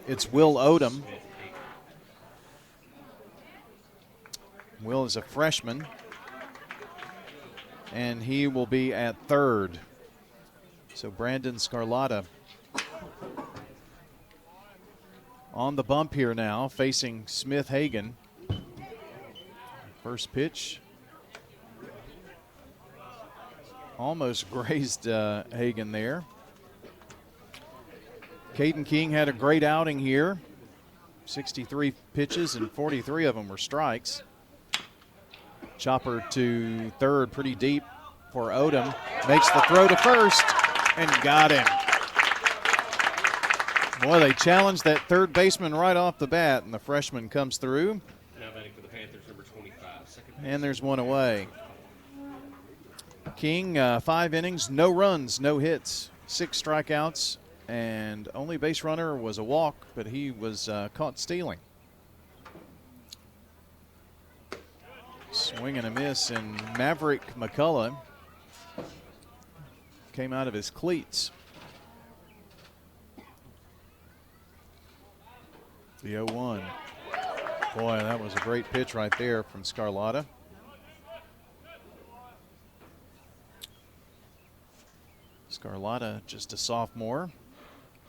it's Will Odom. Will is a freshman, and he will be at third. So Brandon Scarlatta on the bump here now, facing Smith Hagan. First pitch almost grazed Hagan there. Caden King had a great outing here. 63 pitches and 43 of them were strikes. Chopper to third, pretty deep for Odom. Makes the throw to first and got him. Boy, they challenged that third baseman right off the bat, and the freshman comes through. Now batting for the Panthers, number 25. And there's one away. King, 5 innings, no runs, no hits, 6 strikeouts, and only base runner was a walk, but he was caught stealing. Swing and a miss, and Maverick McCullough came out of his cleats. The 0-1. Boy, that was a great pitch right there from Scarlatta. Scarlatta, just a sophomore.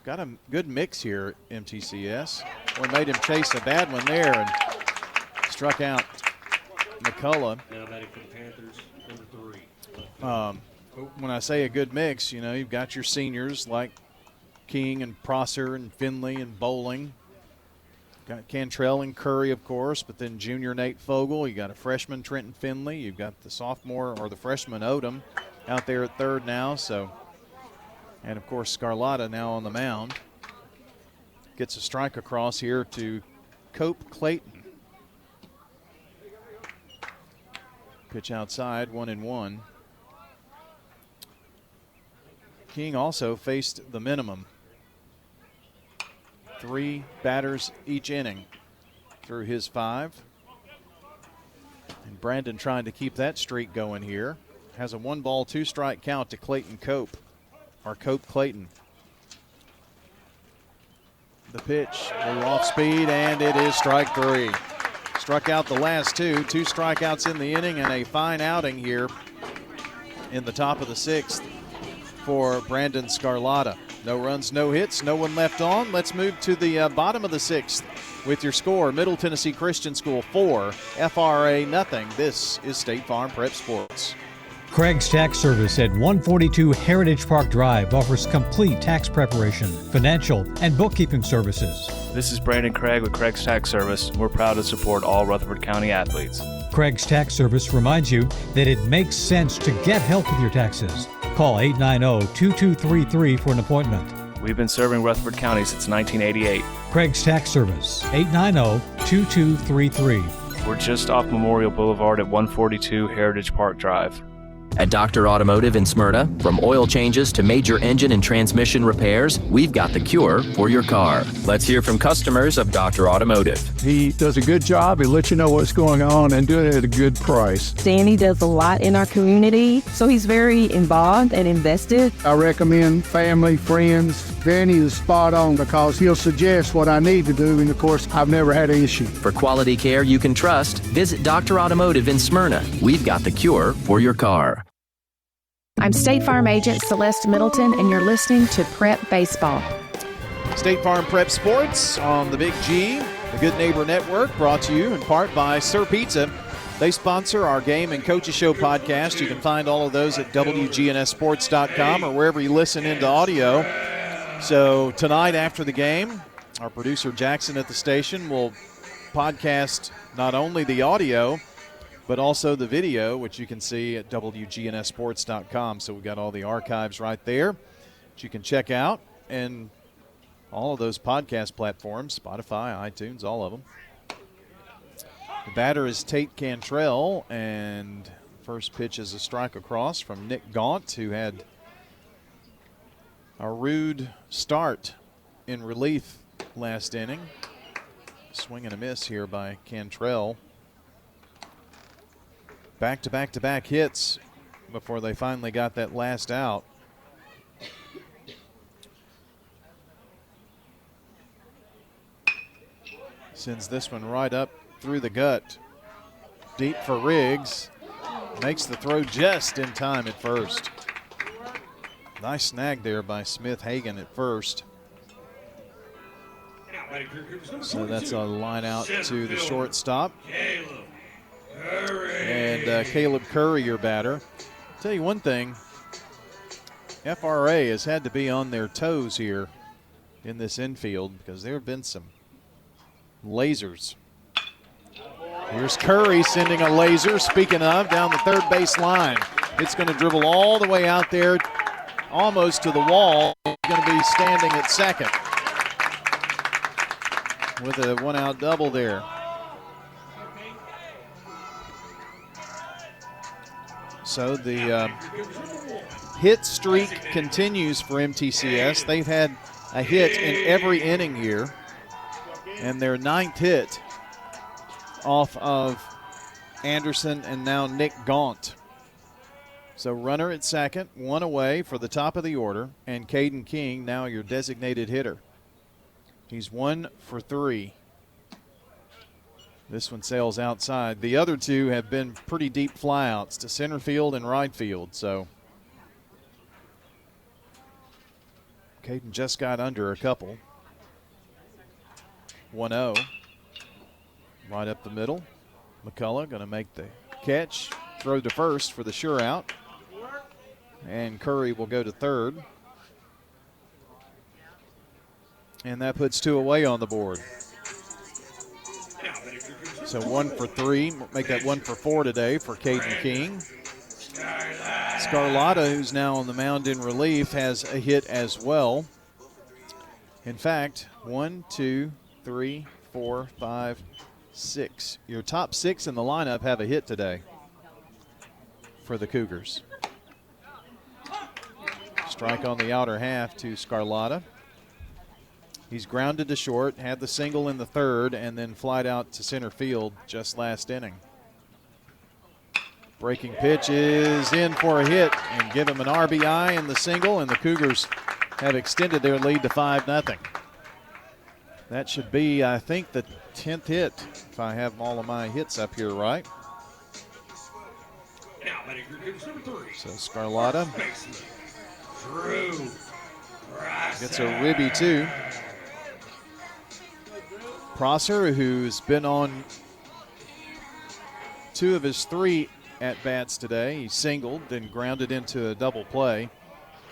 Got a good mix here at MTCS. Boy, made him chase a bad one there and struck out McCullough. Now batting for the Panthers, number 3. When I say a good mix, you know, you've got your seniors like King and Prosser and Finley and Bowling. Got Cantrell and Curry, of course, but then junior Nate Fogle. You got a freshman Trenton Finley. You've got the sophomore or the freshman Odom out there at third now. So, and of course Scarlatta now on the mound. Gets a strike across here to Cope Clayton. Pitch outside, 1-1. King also faced the minimum. 3 batters each inning through his 5. And Brandon trying to keep that streak going here. Has a 1-ball, 2-strike count to Clayton Cope, or Cope Clayton. The pitch, a little off speed, and it is strike 3. Struck out the last 2 strikeouts in the inning, and a fine outing here in the top of the 6th for Brandon Scarlatta. No runs, no hits, no one left on. Let's move to the bottom of the 6th with your score. Middle Tennessee Christian School 4, FRA nothing. This is State Farm Prep Sports. Craig's Tax Service at 142 Heritage Park Drive offers complete tax preparation, financial, and bookkeeping services. This is Brandon Craig with Craig's Tax Service. We're proud to support all Rutherford County athletes. Craig's Tax Service reminds you that it makes sense to get help with your taxes. Call 890-2233 for an appointment. We've been serving Rutherford County since 1988. Craig's Tax Service, 890-2233. We're just off Memorial Boulevard at 142 Heritage Park Drive. At Dr. Automotive in Smyrna, from oil changes to major engine and transmission repairs, we've got the cure for your car. Let's hear from customers of Dr. Automotive. He does a good job. He lets you know what's going on and doing it at a good price. Danny does a lot in our community, so he's very involved and invested. I recommend family, friends. Danny is spot on because he'll suggest what I need to do, and of course, I've never had an issue. For quality care you can trust, visit Dr. Automotive in Smyrna. We've got the cure for your car. I'm State Farm Agent Celeste Middleton, and you're listening to Prep Baseball. State Farm Prep Sports on the Big G, the Good Neighbor Network, brought to you in part by Sir Pizza. They sponsor our Game and Coaches Show podcast. You can find all of those at WGNSSports.com or wherever you listen into audio. So tonight after the game, our producer Jackson at the station will podcast not only the audio, but also the video, which you can see at WGNSSports.com. So we've got all the archives right there that you can check out. And all of those podcast platforms, Spotify, iTunes, all of them. The batter is Tate Cantrell, and first pitch is a strike across from Nick Gaunt, who had a rude start in relief last inning. Swing and a miss here by Cantrell. Back-to-back-to-back hits before they finally got that last out. Sends this one right up through the gut. Deep for Riggs. Makes the throw just in time at first. Nice snag there by Smith Hagan at first. So that's a line out to the shortstop. And Caleb Curry, your batter. I'll tell you one thing, FRA has had to be on their toes here in this infield because there have been some lasers. Here's Curry sending a laser, speaking of, down the third base line. It's going to dribble all the way out there, almost to the wall. It's going to be standing at second with a one-out double there. So the hit streak continues for MTCS. They've had a hit in every inning here, and their 9th hit off of Anderson and now Nick Gaunt. So runner at second, one away for the top of the order, and Caden King, now your designated hitter. He's 1 for 3. This one sails outside. The other two have been pretty deep flyouts to center field and right field. So Caden just got under a couple. 1-0. Right up the middle. McCullough going to make the catch. Throw to first for the sure out. And Curry will go to third. And that puts 2 away on the board. So 1 for 3, make that 1 for 4 today for Caden King. Scarlatta, who's now on the mound in relief, has a hit as well. In fact, 1, 2, 3, 4, 5, 6. Your top 6 in the lineup have a hit today. for the Cougars. Strike on the outer half to Scarlatta. He's grounded to short, had the single in the third, and then flied out to center field just last inning. Breaking pitch is in for a hit and give him an RBI in the single, and the Cougars have extended their lead to 5-0. That should be, I think, the 10th hit, if I have all of my hits up here right. So Scarlatta gets a ribby too. Prosser, who's been on 2 of his 3 at-bats today. He singled, then grounded into a double play,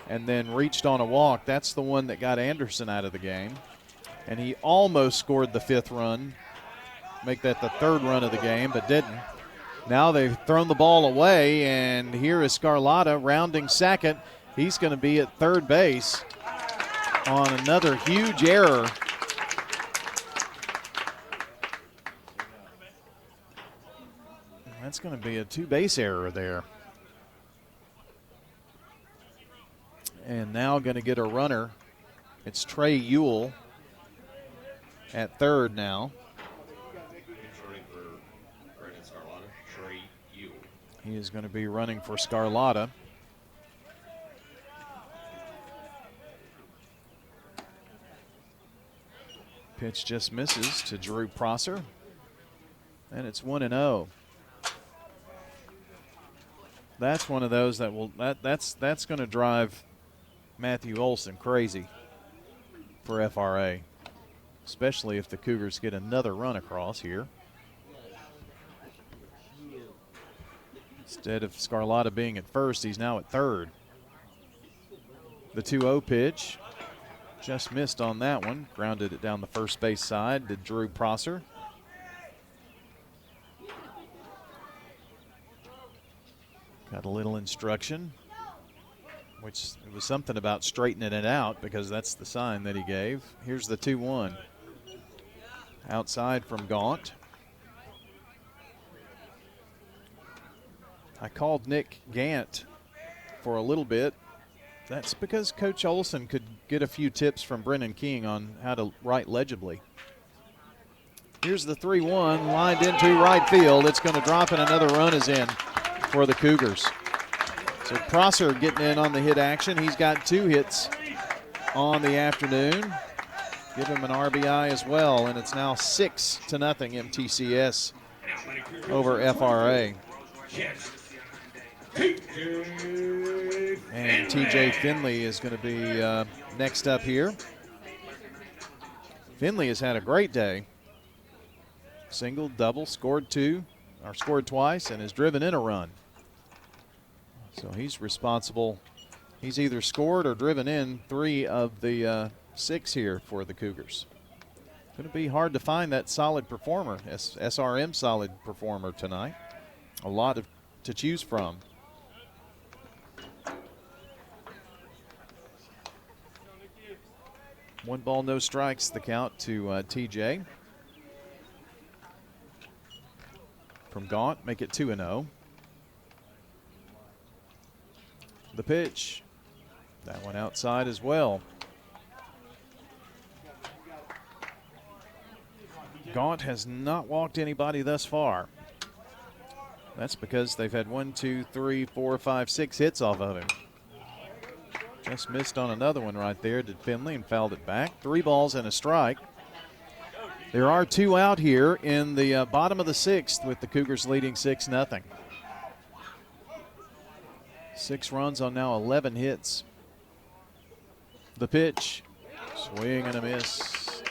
and then reached on a walk. That's the one that got Anderson out of the game. And he almost scored the 5th run, make that the 3rd run of the game, but didn't. Now they've thrown the ball away, and here is Scarlatta rounding second. He's going to be at third base on another huge error. That's going to be a 2-base error there. And now going to get a runner. It's Trey Ewell at third now. He is going to be running for Scarlatta. Pitch just misses to Drew Prosser. And it's 1-0. That's one of those that will that's going to drive Matthew Olson crazy for FRA, especially if the Cougars get another run across here. Instead of Scarlatta being at first, he's now at third. The 2-0 pitch just missed on that one. Grounded it down the first base side to Drew Prosser. Got a little instruction, which it was something about straightening it out because that's the sign that he gave. Here's the 2-1. Outside from Gaunt. I called Nick Gant for a little bit. That's because Coach Olson could get a few tips from Brennan King on how to write legibly. Here's the 3-1, lined into right field. It's going to drop and another run is in for the Cougars. So Prosser getting in on the hit action. He's got 2 hits on the afternoon. Give him an RBI as well, and it's now 6-0 MTCS over FRA. And TJ Finley is going to be next up here. Finley has had a great day. Single, double, scored twice, and has driven in a run. So he's responsible. He's either scored or driven in 3 of the 6 here for the Cougars. Going to be hard to find that solid performer, SRM solid performer tonight. A lot to choose from. One ball, no strikes, the count to TJ. From Gaunt, make it 2-0. The pitch, that one outside as well. Gaunt has not walked anybody thus far. That's because they've had 1, 2, 3, 4, 5, 6 hits off of him. Just missed on another one right there, did Finley, and fouled it back. 3 balls and a strike. There are 2 out here in the bottom of the 6th with the Cougars leading 6-0. 6 runs on now 11 hits. The pitch, swing and a miss.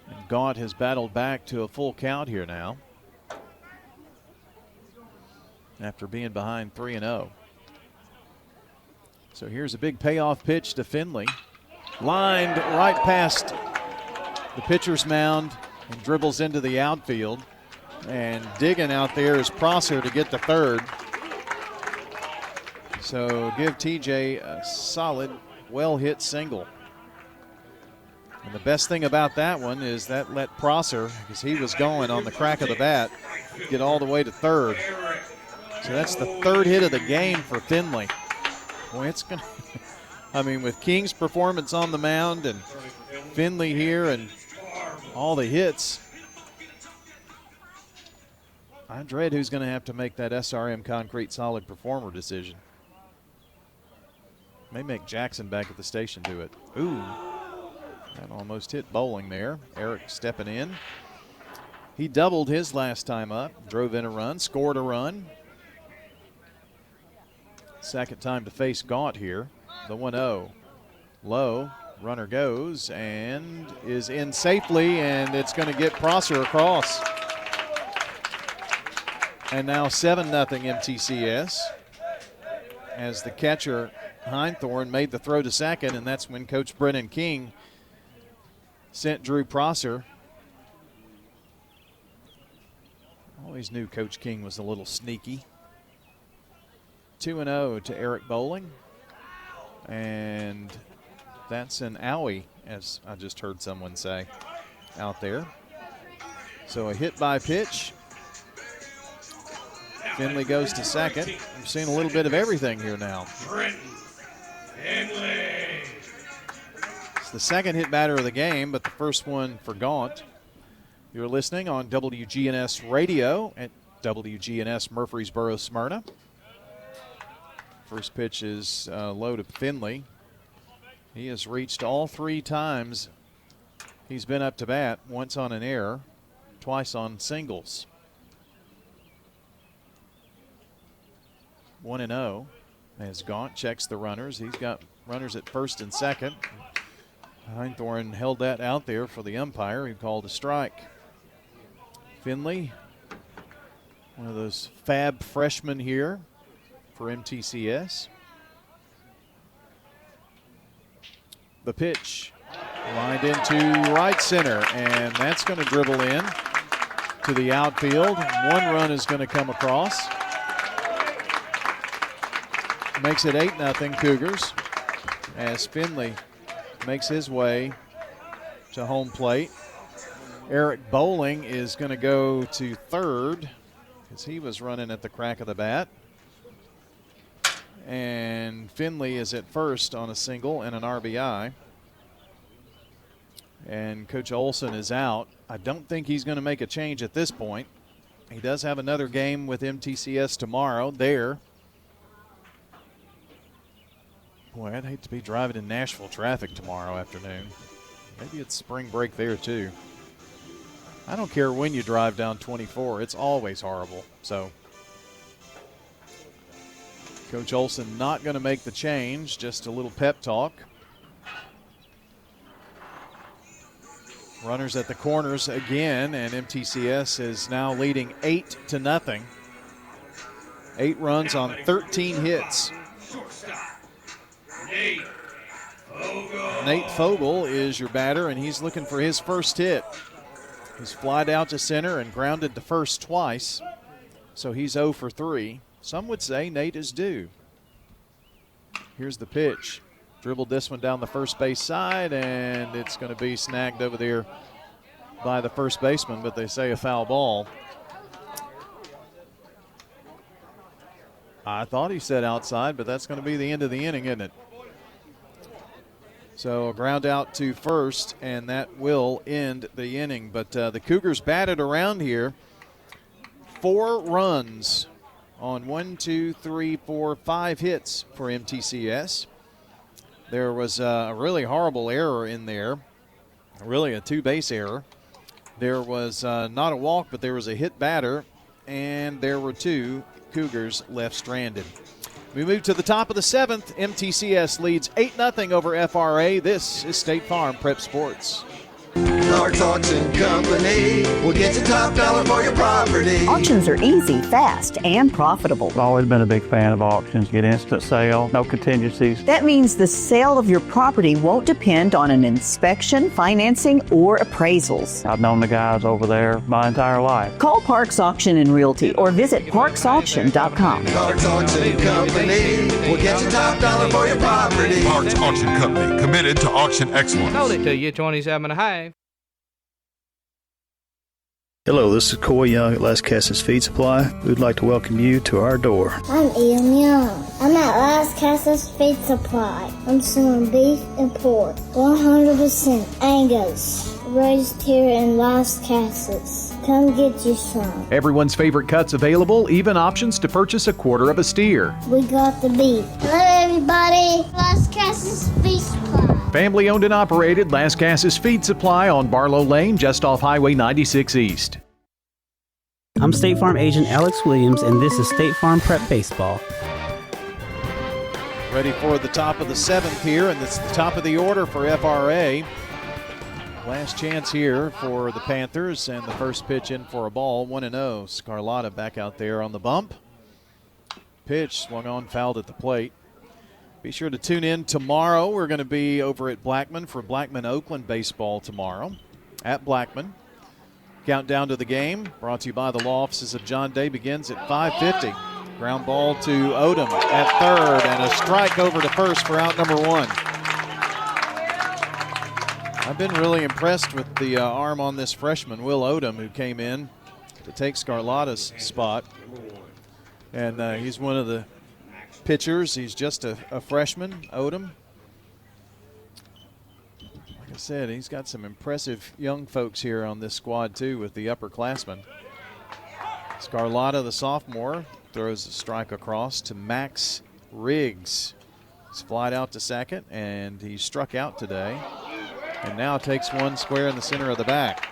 And Gaunt has battled back to a full count here now after being behind 3-0. So here's a big payoff pitch to Finley. Lined right past the pitcher's mound and dribbles into the outfield. And digging out there is Prosser to get the third. So give TJ a solid, well-hit single. And the best thing about that one is that let Prosser, because he was going on the crack of the bat, get all the way to third. So that's the third hit of the game for Finley. Boy, it's going to, I mean, with King's performance on the mound and Finley here and all the hits, I dread who's going to have to make that SRM Concrete Solid Performer decision. May make Jackson back at the station do it. Ooh, that almost hit Bowling there. Eric stepping in. He doubled his last time up, drove in a run, scored a run. Second time to face Gaunt here. The 1-0. Low, runner goes and is in safely, and it's going to get Prosser across. And now 7-0 MTCS as the catcher Heinthorn made the throw to second, and that's when Coach Brennan King sent Drew Prosser. Always knew Coach King was a little sneaky. 2-0 to Eric Bowling. And that's an owie, as I just heard someone say out there. So a hit by pitch. Finley goes to second. We've seen a little bit of everything here now. Finley. It's the second hit batter of the game, but the first one for Gaunt. You're listening on WGNS Radio at WGNS Murfreesboro, Smyrna. First pitch is low to Finley. He has reached all 3 times he's been up to bat, once on an error, twice on singles. 1-0 as Gaunt checks the runners. He's got runners at first and second. Heinthorn held that out there for the umpire. He called a strike. Finley, one of those fab freshmen here for MTCS. The pitch lined into right center, and that's going to dribble in to the outfield. 1 run is going to come across. Makes it 8-0 Cougars as Finley makes his way to home plate. Eric Bowling is going to go to third because he was running at the crack of the bat. And Finley is at first on a single and an RBI. And Coach Olson is out. I don't think he's going to make a change at this point. He does have another game with MTCS tomorrow there. Boy, I'd hate to be driving in Nashville traffic tomorrow afternoon. Maybe it's spring break there too. I don't care when you drive down 24. It's always horrible. So Coach Olson not going to make the change, just a little pep talk. Runners at the corners again, and MTCS is now leading 8-0. 8 runs on 13 hits. Nate Fogle is your batter, and he's looking for his first hit. He's flied out to center and grounded to first twice, so he's 0 for 3. Some would say Nate is due. Here's the pitch. Dribbled this one down the first base side, and it's going to be snagged over there by the first baseman, but they say a foul ball. I thought he said outside, but that's going to be the end of the inning, isn't it? So a ground out to first, and that will end the inning. But the Cougars batted around here. 4 runs on 5 hits for MTCS. There was a really horrible error in there, really a 2-base error. There was not a walk, but there was a hit batter, and there were 2 Cougars left stranded. We move to the top of the 7th. MTCS leads 8-0 over FRA. This is State Farm Prep Sports. Clark's Auction Company will get you top dollar for your property. Auctions are easy, fast, and profitable. I've always been a big fan of auctions. Get instant sale, no contingencies. That means the sale of your property won't depend on an inspection, financing, or appraisals. I've known the guys over there my entire life. Call Parks Auction and Realty or visit parksauction.com. Clark's Auction Company will get you top dollar for your property. Parks Auction Company, committed to auction excellence. Sold it to you, 27.5. Hello, this is Coy Young at Las Casas Feed Supply. We'd like to welcome you to our door. I'm Ian Young. I'm at Las Casas Feed Supply. I'm selling beef and pork, 100% Angus, raised here in Las Casas. Come get you some. Everyone's favorite cuts available, even options to purchase a quarter of a steer. We got the beef. Hello, everybody. Las Casas Feed Supply. Family owned and operated, Las Casas Feed Supply on Barlow Lane, just off Highway 96 East. I'm State Farm Agent Alex Williams, and this is State Farm Prep Baseball. Ready for the top of the 7th here, and it's the top of the order for FRA. Last chance here for the Panthers, and the first pitch in for a ball, 1-0. Scarlata back out there on the bump. Pitch swung on, fouled at the plate. Be sure to tune in tomorrow. We're going to be over at Blackman for Blackman-Oakland baseball tomorrow at Blackman. Countdown to the game, brought to you by the law offices of John Day, begins at 5:50. Ground ball to Odom at third, and a strike over to first for out number 1. I've been really impressed with the arm on this freshman, Will Odom, who came in to take Scarlata's spot. And he's one of the pitchers. He's just a freshman, Odom. Like I said, he's got some impressive young folks here on this squad, too, with the upperclassmen. Scarlata, the sophomore, throws a strike across to Max Riggs. He's flied out to second, and he struck out today. And now takes one square in the center of the back.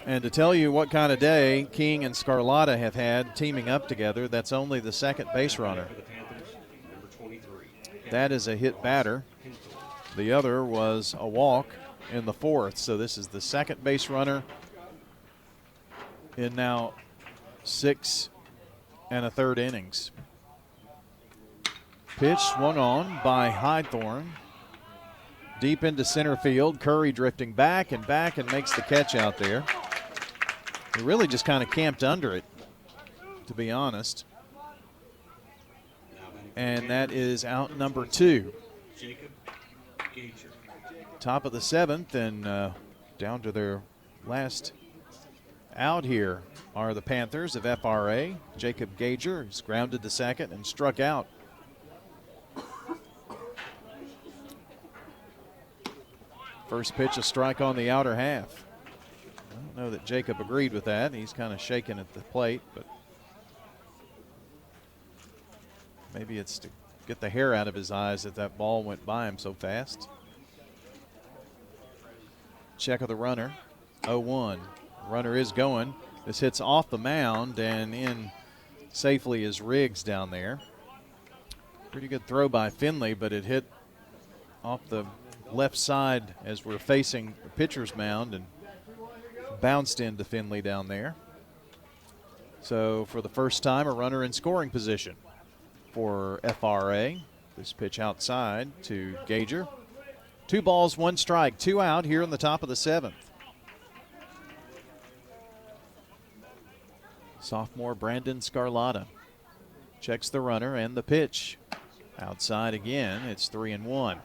And to tell you what kind of day King and Scarlata have had teaming up together, that's only the second base runner. That is a hit batter. The other was a walk in the 4th. So this is the second base runner in now 6 1/3 innings. Pitch swung on by Highthorne. Deep into center field. Curry drifting back and makes the catch out there. He really just kind of camped under it, to be honest. And that is out number 2. Top of the 7th, and down to their last out here are the Panthers of FRA. Jacob Gager is grounded to second and struck out. First pitch, a strike on the outer half. I don't know that Jacob agreed with that. He's kind of shaking at the plate, but maybe it's to get the hair out of his eyes that ball went by him so fast. Check of the runner, 0-1. Runner is going. This hits off the mound and in safely is Riggs down there. Pretty good throw by Finley, but it hit off the left side as we're facing the pitcher's mound and bounced into Finley down there. So for the first time, a runner in scoring position for FRA. This pitch outside to Gager. 2 balls, 1 strike, 2 out here in the top of the 7th. Sophomore Brandon Scarlata checks the runner and the pitch. Outside again, it's 3-1.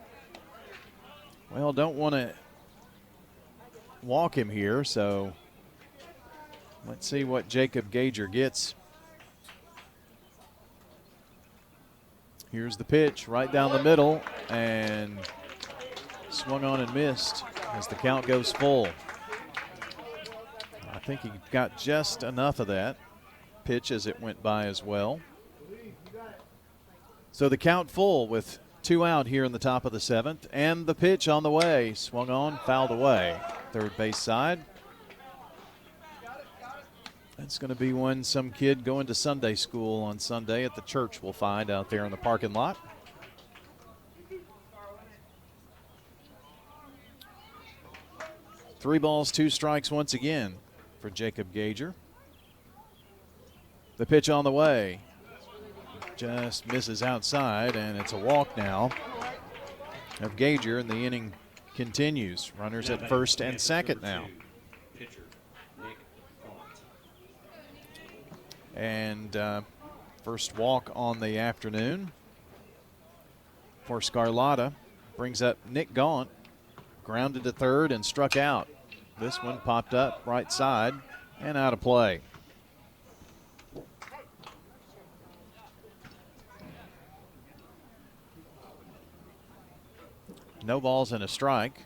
Well, don't want to walk him here, so let's see what Jacob Gager gets. Here's the pitch right down the middle, and swung on and missed as the count goes full. I think he got just enough of that pitch as it went by as well. So the count full with 2 out here in the top of the 7th, and the pitch on the way. Swung on, fouled away. Third base side. That's going to be one some kid going to Sunday school on Sunday at the church will find out there in the parking lot. Three balls, 2 strikes once again for Jacob Gager. The pitch on the way. Just misses outside, and it's a walk now of Gager, and the inning continues. Runners at first and second now. And first walk on the afternoon for Scarlata brings up Nick Gaunt, grounded to third and struck out. This one popped up right side and out of play. No balls and a strike.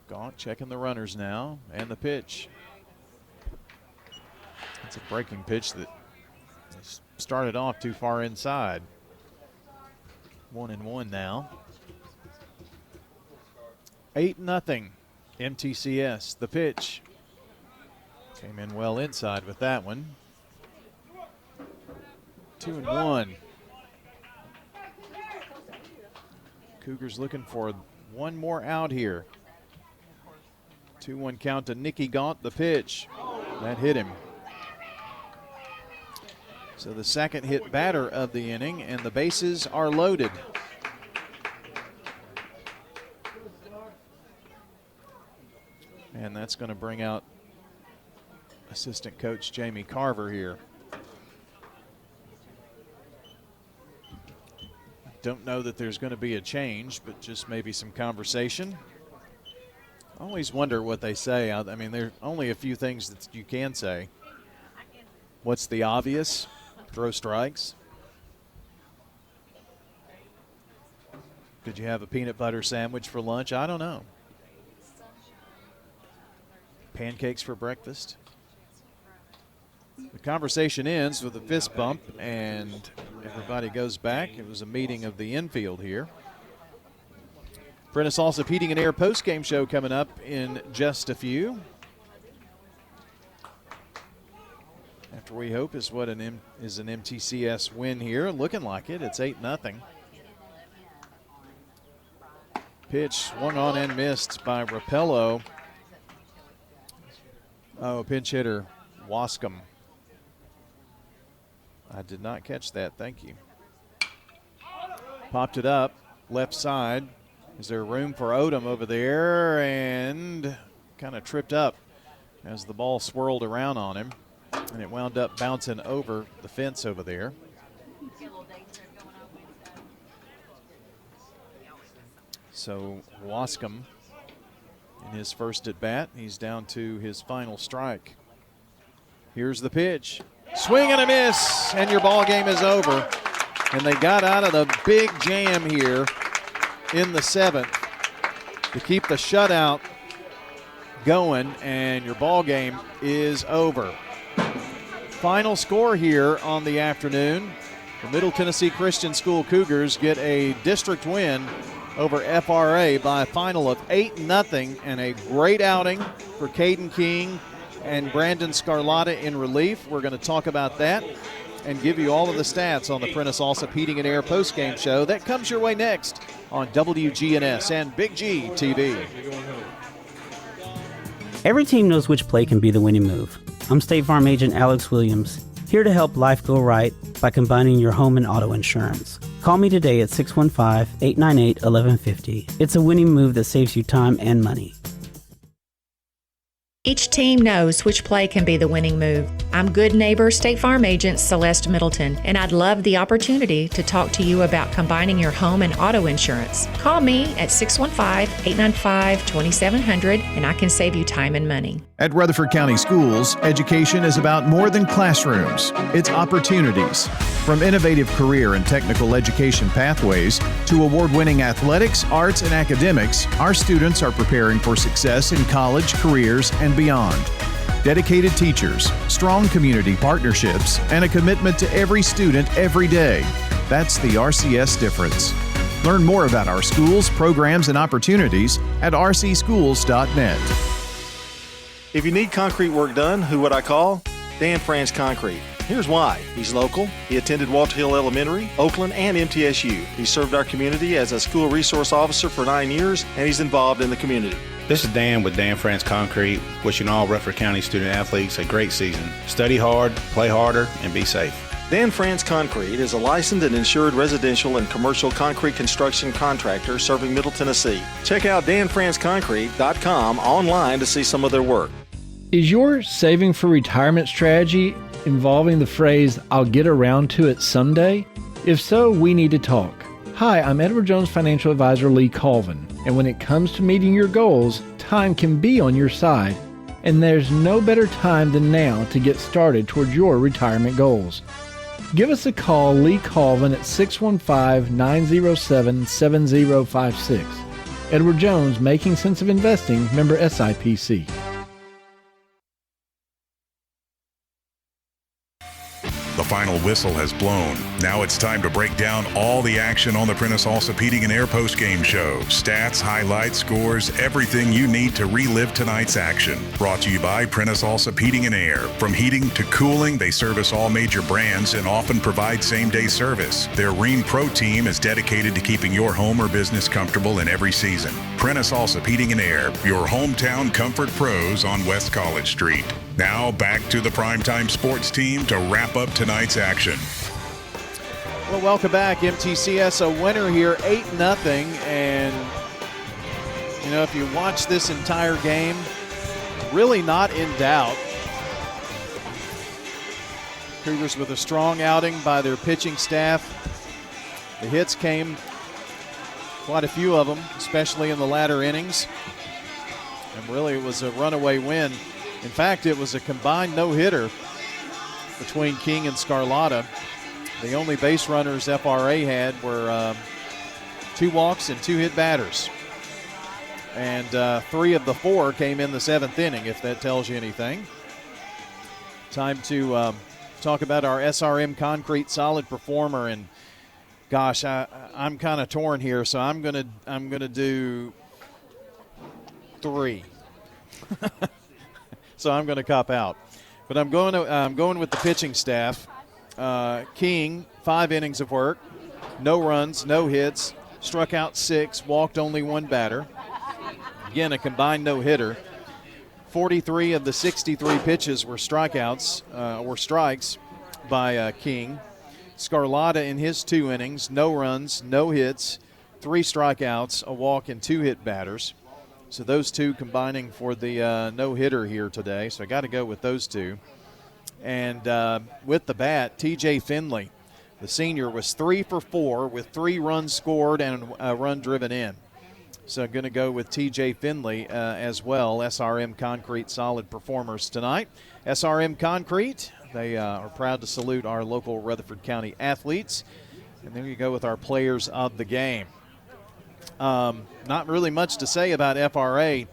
Gaunt checking the runners now, and the pitch. It's a breaking pitch that started off too far inside. 1-1 now. 8-0 MTCS. The pitch came in well inside with that one. 2-1. Cougars looking for one more out here. 2-1 count to Nicky Gaunt. The pitch that hit him. So the second hit batter of the inning, and the bases are loaded. And that's going to bring out assistant coach Jamie Carver here. Don't know that there's going to be a change, but just maybe some conversation. I always wonder what they say. I mean, there are only a few things that you can say. What's the obvious? Throw strikes. Did you have a peanut butter sandwich for lunch? I don't know. Pancakes for breakfast. The conversation ends with a fist bump, and everybody goes back. It was a meeting of the infield here. Prentice also Heating and Air post-game show coming up in just a few. After we hope is what an MTCS win here. Looking like it. It's 8-0. Pitch swung on and missed by Rapello. Oh, pinch hitter Wascom. I did not catch that. Thank you. Popped it up left side. Is there room for Odom over there? And kind of tripped up as the ball swirled around on him. And it wound up bouncing over the fence over there. So Wascom in his first at bat, he's down to his final strike. Here's the pitch. Swing and a miss, and your ball game is over. And they got out of the big jam here in the seventh to keep the shutout going, and your ball game is over. Final score here on the afternoon. The Middle Tennessee Christian School Cougars get a district win over FRA by a final of 8-0, and a great outing for Caden King and Brandon Scarlatta in relief. We're going to talk about that and give you all of the stats on the Prentice Allsup Heating and Air postgame show. That comes your way next on WGNS and Big G TV. Every team knows which play can be the winning move. I'm State Farm Agent Alex Williams, here to help life go right by combining your home and auto insurance. Call me today at 615-898-1150. It's a winning move that saves you time and money. Each team knows which play can be the winning move. I'm good neighbor State Farm Agent Celeste Middleton, and I'd love the opportunity to talk to you about combining your home and auto insurance. Call me at 615-895-2700, and I can save you time and money. At Rutherford County Schools, education is about more than classrooms. It's opportunities. From innovative career and technical education pathways to award-winning athletics, arts, and academics, our students are preparing for success in college, careers, and beyond. Dedicated teachers, strong community partnerships, and a commitment to every student every day. That's the RCS difference. Learn more about our schools, programs, and opportunities at rcschools.net. If you need concrete work done, who would I call? Dan Franz Concrete. Here's why. He's local. He attended Walter Hill Elementary, Oakland, and MTSU. He served our community as a school resource officer for 9 years, and he's involved in the community. This is Dan with Dan France Concrete, wishing all Rutherford County student athletes a great season. Study hard, play harder, and be safe. Dan France Concrete is a licensed and insured residential and commercial concrete construction contractor serving Middle Tennessee. Check out danfranceconcrete.com online to see some of their work. Is your saving for retirement strategy involving the phrase, "I'll get around to it someday"? If so, we need to talk. Hi, I'm Edward Jones Financial Advisor Lee Colvin, and when it comes to meeting your goals, time can be on your side, and there's no better time than now to get started towards your retirement goals. Give us a call, Lee Colvin, at 615-907-7056. Edward Jones, Making Sense of Investing, member SIPC. The final whistle has blown. Now it's time to break down all the action on the Prentice Allsup Heating and Air post-game show. Stats, highlights, scores, everything you need to relive tonight's action. Brought to you by Prentice Allsup Heating and Air. From heating to cooling, they service all major brands and often provide same-day service. Their Rheem Pro team is dedicated to keeping your home or business comfortable in every season. Prentice Allsup Heating and Air, your hometown comfort pros on West College Street. Now back to the Primetime Sports team to wrap up tonight's action. Well, welcome back. MTCS a winner here, 8-0. And, you know, if you watch this entire game, really not in doubt. Cougars with a strong outing by their pitching staff. The hits came, quite a few of them, especially in the latter innings. And really it was a runaway win. In fact, it was a combined no-hitter between King and Scarlatta. The only base runners FRA had were 2 walks and 2 hit batters. And 3 of the 4 came in the 7th inning, if that tells you anything. Time to talk about our SRM Concrete solid performer. And gosh, I'm kind of torn here, so I'm gonna do 3. So I'm going to cop out. But I'm going with the pitching staff. King, 5 innings of work, no runs, no hits, struck out 6, walked only 1 batter. Again, a combined no-hitter. 43 of the 63 pitches were strikeouts or strikes by King. Scarlatta in his 2 innings, no runs, no hits, 3 strikeouts, a walk, and 2 hit batters. So those 2 combining for the no-hitter here today. So I got to go with those 2. And with the bat, TJ Finley, the senior, was 3 for 4 with 3 runs scored and a run driven in. So I'm going to go with TJ Finley as well. SRM Concrete solid performers tonight. SRM Concrete, they are proud to salute our local Rutherford County athletes. And there you go with our players of the game. Not really much to say about FRA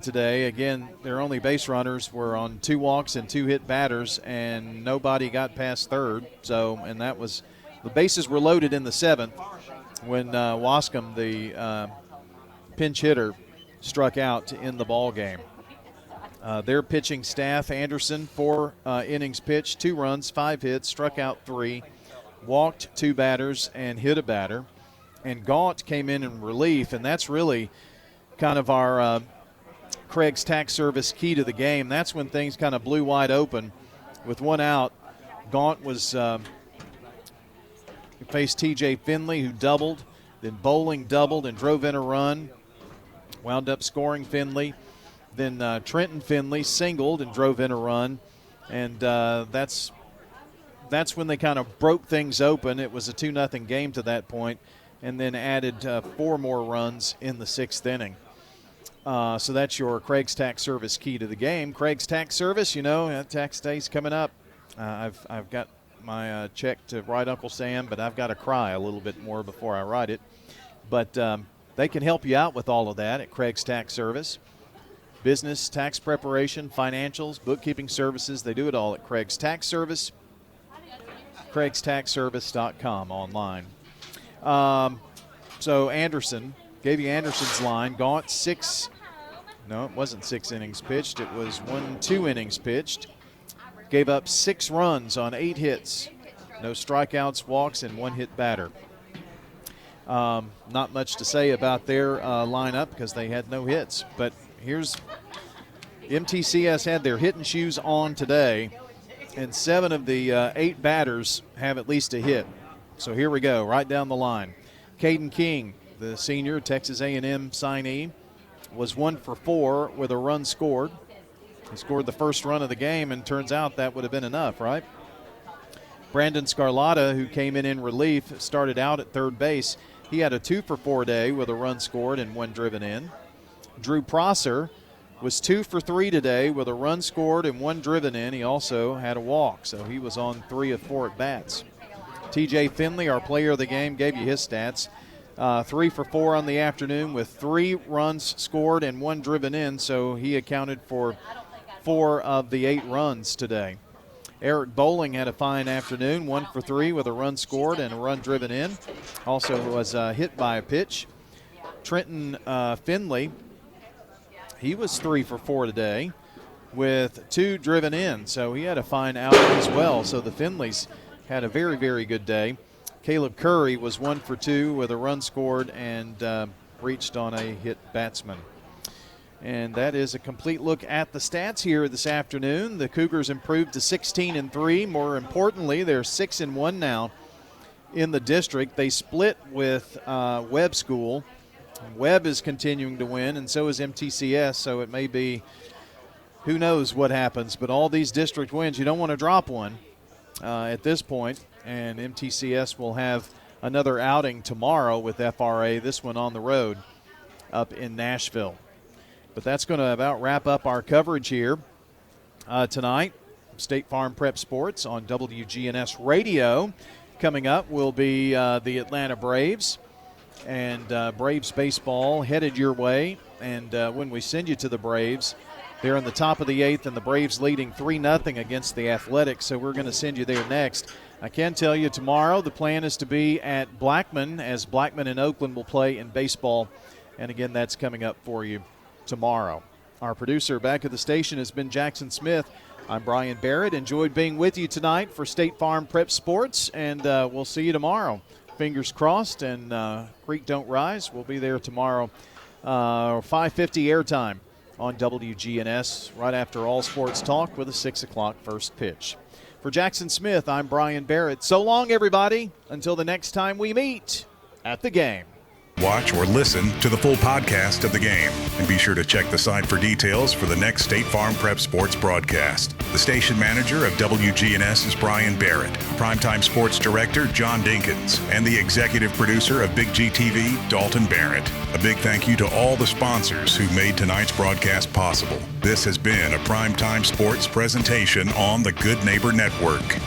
today. Again, their only base runners were on 2 walks and 2 hit batters, and nobody got past third. So, and that was, the bases were loaded in the 7th when Wascom, the pinch hitter, struck out to end the ball game. Their pitching staff, Anderson, 4 innings pitched, 2 runs, 5 hits, struck out 3, walked 2 batters, and hit a batter. And Gaunt came in relief, and that's really kind of our Craig's Tax Service key to the game. That's when things kind of blew wide open. With 1 out, Gaunt was faced TJ Finley, who doubled. Then Bowling doubled and drove in a run. Wound up scoring Finley. Then Trenton Finley singled and drove in a run. And that's when they kind of broke things open. It was a 2-0 game to that point. And then added 4 more runs in the 6th inning. So that's your Craig's Tax Service key to the game. Craig's Tax Service, you know, tax day's coming up. I've got my check to write Uncle Sam, but I've got to cry a little bit more before I write it. But they can help you out with all of that at Craig's Tax Service. Business, tax preparation, financials, bookkeeping services, they do it all at Craig's Tax Service. CraigsTaxService.com online. So Anderson, gave you Anderson's line. Gaunt 6, no, it wasn't 6 innings pitched. It was 2 innings pitched. Gave up 6 runs on 8 hits. No strikeouts, walks, and 1 hit batter. Not much to say about their lineup because they had no hits. But here's MTCS had their hitting shoes on today, and 7 of the 8 batters have at least a hit. So here we go, right down the line. Caden King, the senior, Texas A&M signee, was 1 for 4 with a run scored. He scored the first run of the game, and turns out that would have been enough, right? Brandon Scarlatta, who came in relief, started out at third base. He had a 2-for-4 day with a run scored and 1 driven in. Drew Prosser was 2 for 3 today with a run scored and 1 driven in. He also had a walk, so he was on 3 of 4 at bats. TJ Finley, our player of the game, gave you his stats. 3 for 4 on the afternoon with 3 runs scored and 1 driven in, so he accounted for 4 of the 8 runs today. Eric Bowling had a fine afternoon, 1 for 3 with a run scored and a run driven in. Also was hit by a pitch. Trenton Finley, he was 3 for 4 today with 2 driven in, so he had a fine outing as well. So the Finleys had a very, very good day. Caleb Curry was 1 for 2 with a run scored and reached on a hit batsman. And that is a complete look at the stats here this afternoon. The Cougars improved to 16-3. More importantly, they're 6-1 now in the district. They split with Webb School. Webb is continuing to win, and so is MTCS, so it may be, who knows what happens. But all these district wins, you don't want to drop one at this point. And MTCS will have another outing tomorrow with FRA, this one on the road up in Nashville. But that's going to about wrap up our coverage here tonight. State Farm Prep Sports on WGNS Radio. Coming up will be the Atlanta Braves. And Braves baseball headed your way. And when we send you to the Braves, they're in the top of the 8th, and the Braves leading 3-0 against the Athletics. So we're going to send you there next. I can tell you tomorrow the plan is to be at Blackman, as Blackman and Oakland will play in baseball. And again, that's coming up for you tomorrow. Our producer back at the station has been Jackson Smith. I'm Brian Barrett. Enjoyed being with you tonight for State Farm Prep Sports, and we'll see you tomorrow. Fingers crossed, and Creek Don't Rise. We'll be there tomorrow, 5:50 airtime on WGNS, right after All Sports Talk with a 6 o'clock first pitch. For Jackson Smith, I'm Brian Barrett. So long, everybody, until the next time we meet at the game. Watch or listen to the full podcast of the game, and be sure to check the site for details for the next State Farm Prep Sports broadcast. The station manager of WGNS is Brian Barrett, Primetime Sports Director John Dinkins, and the executive producer of Big G TV, Dalton Barrett. A big thank you to all the sponsors who made tonight's broadcast possible. This has been a Primetime Sports presentation on the Good Neighbor Network.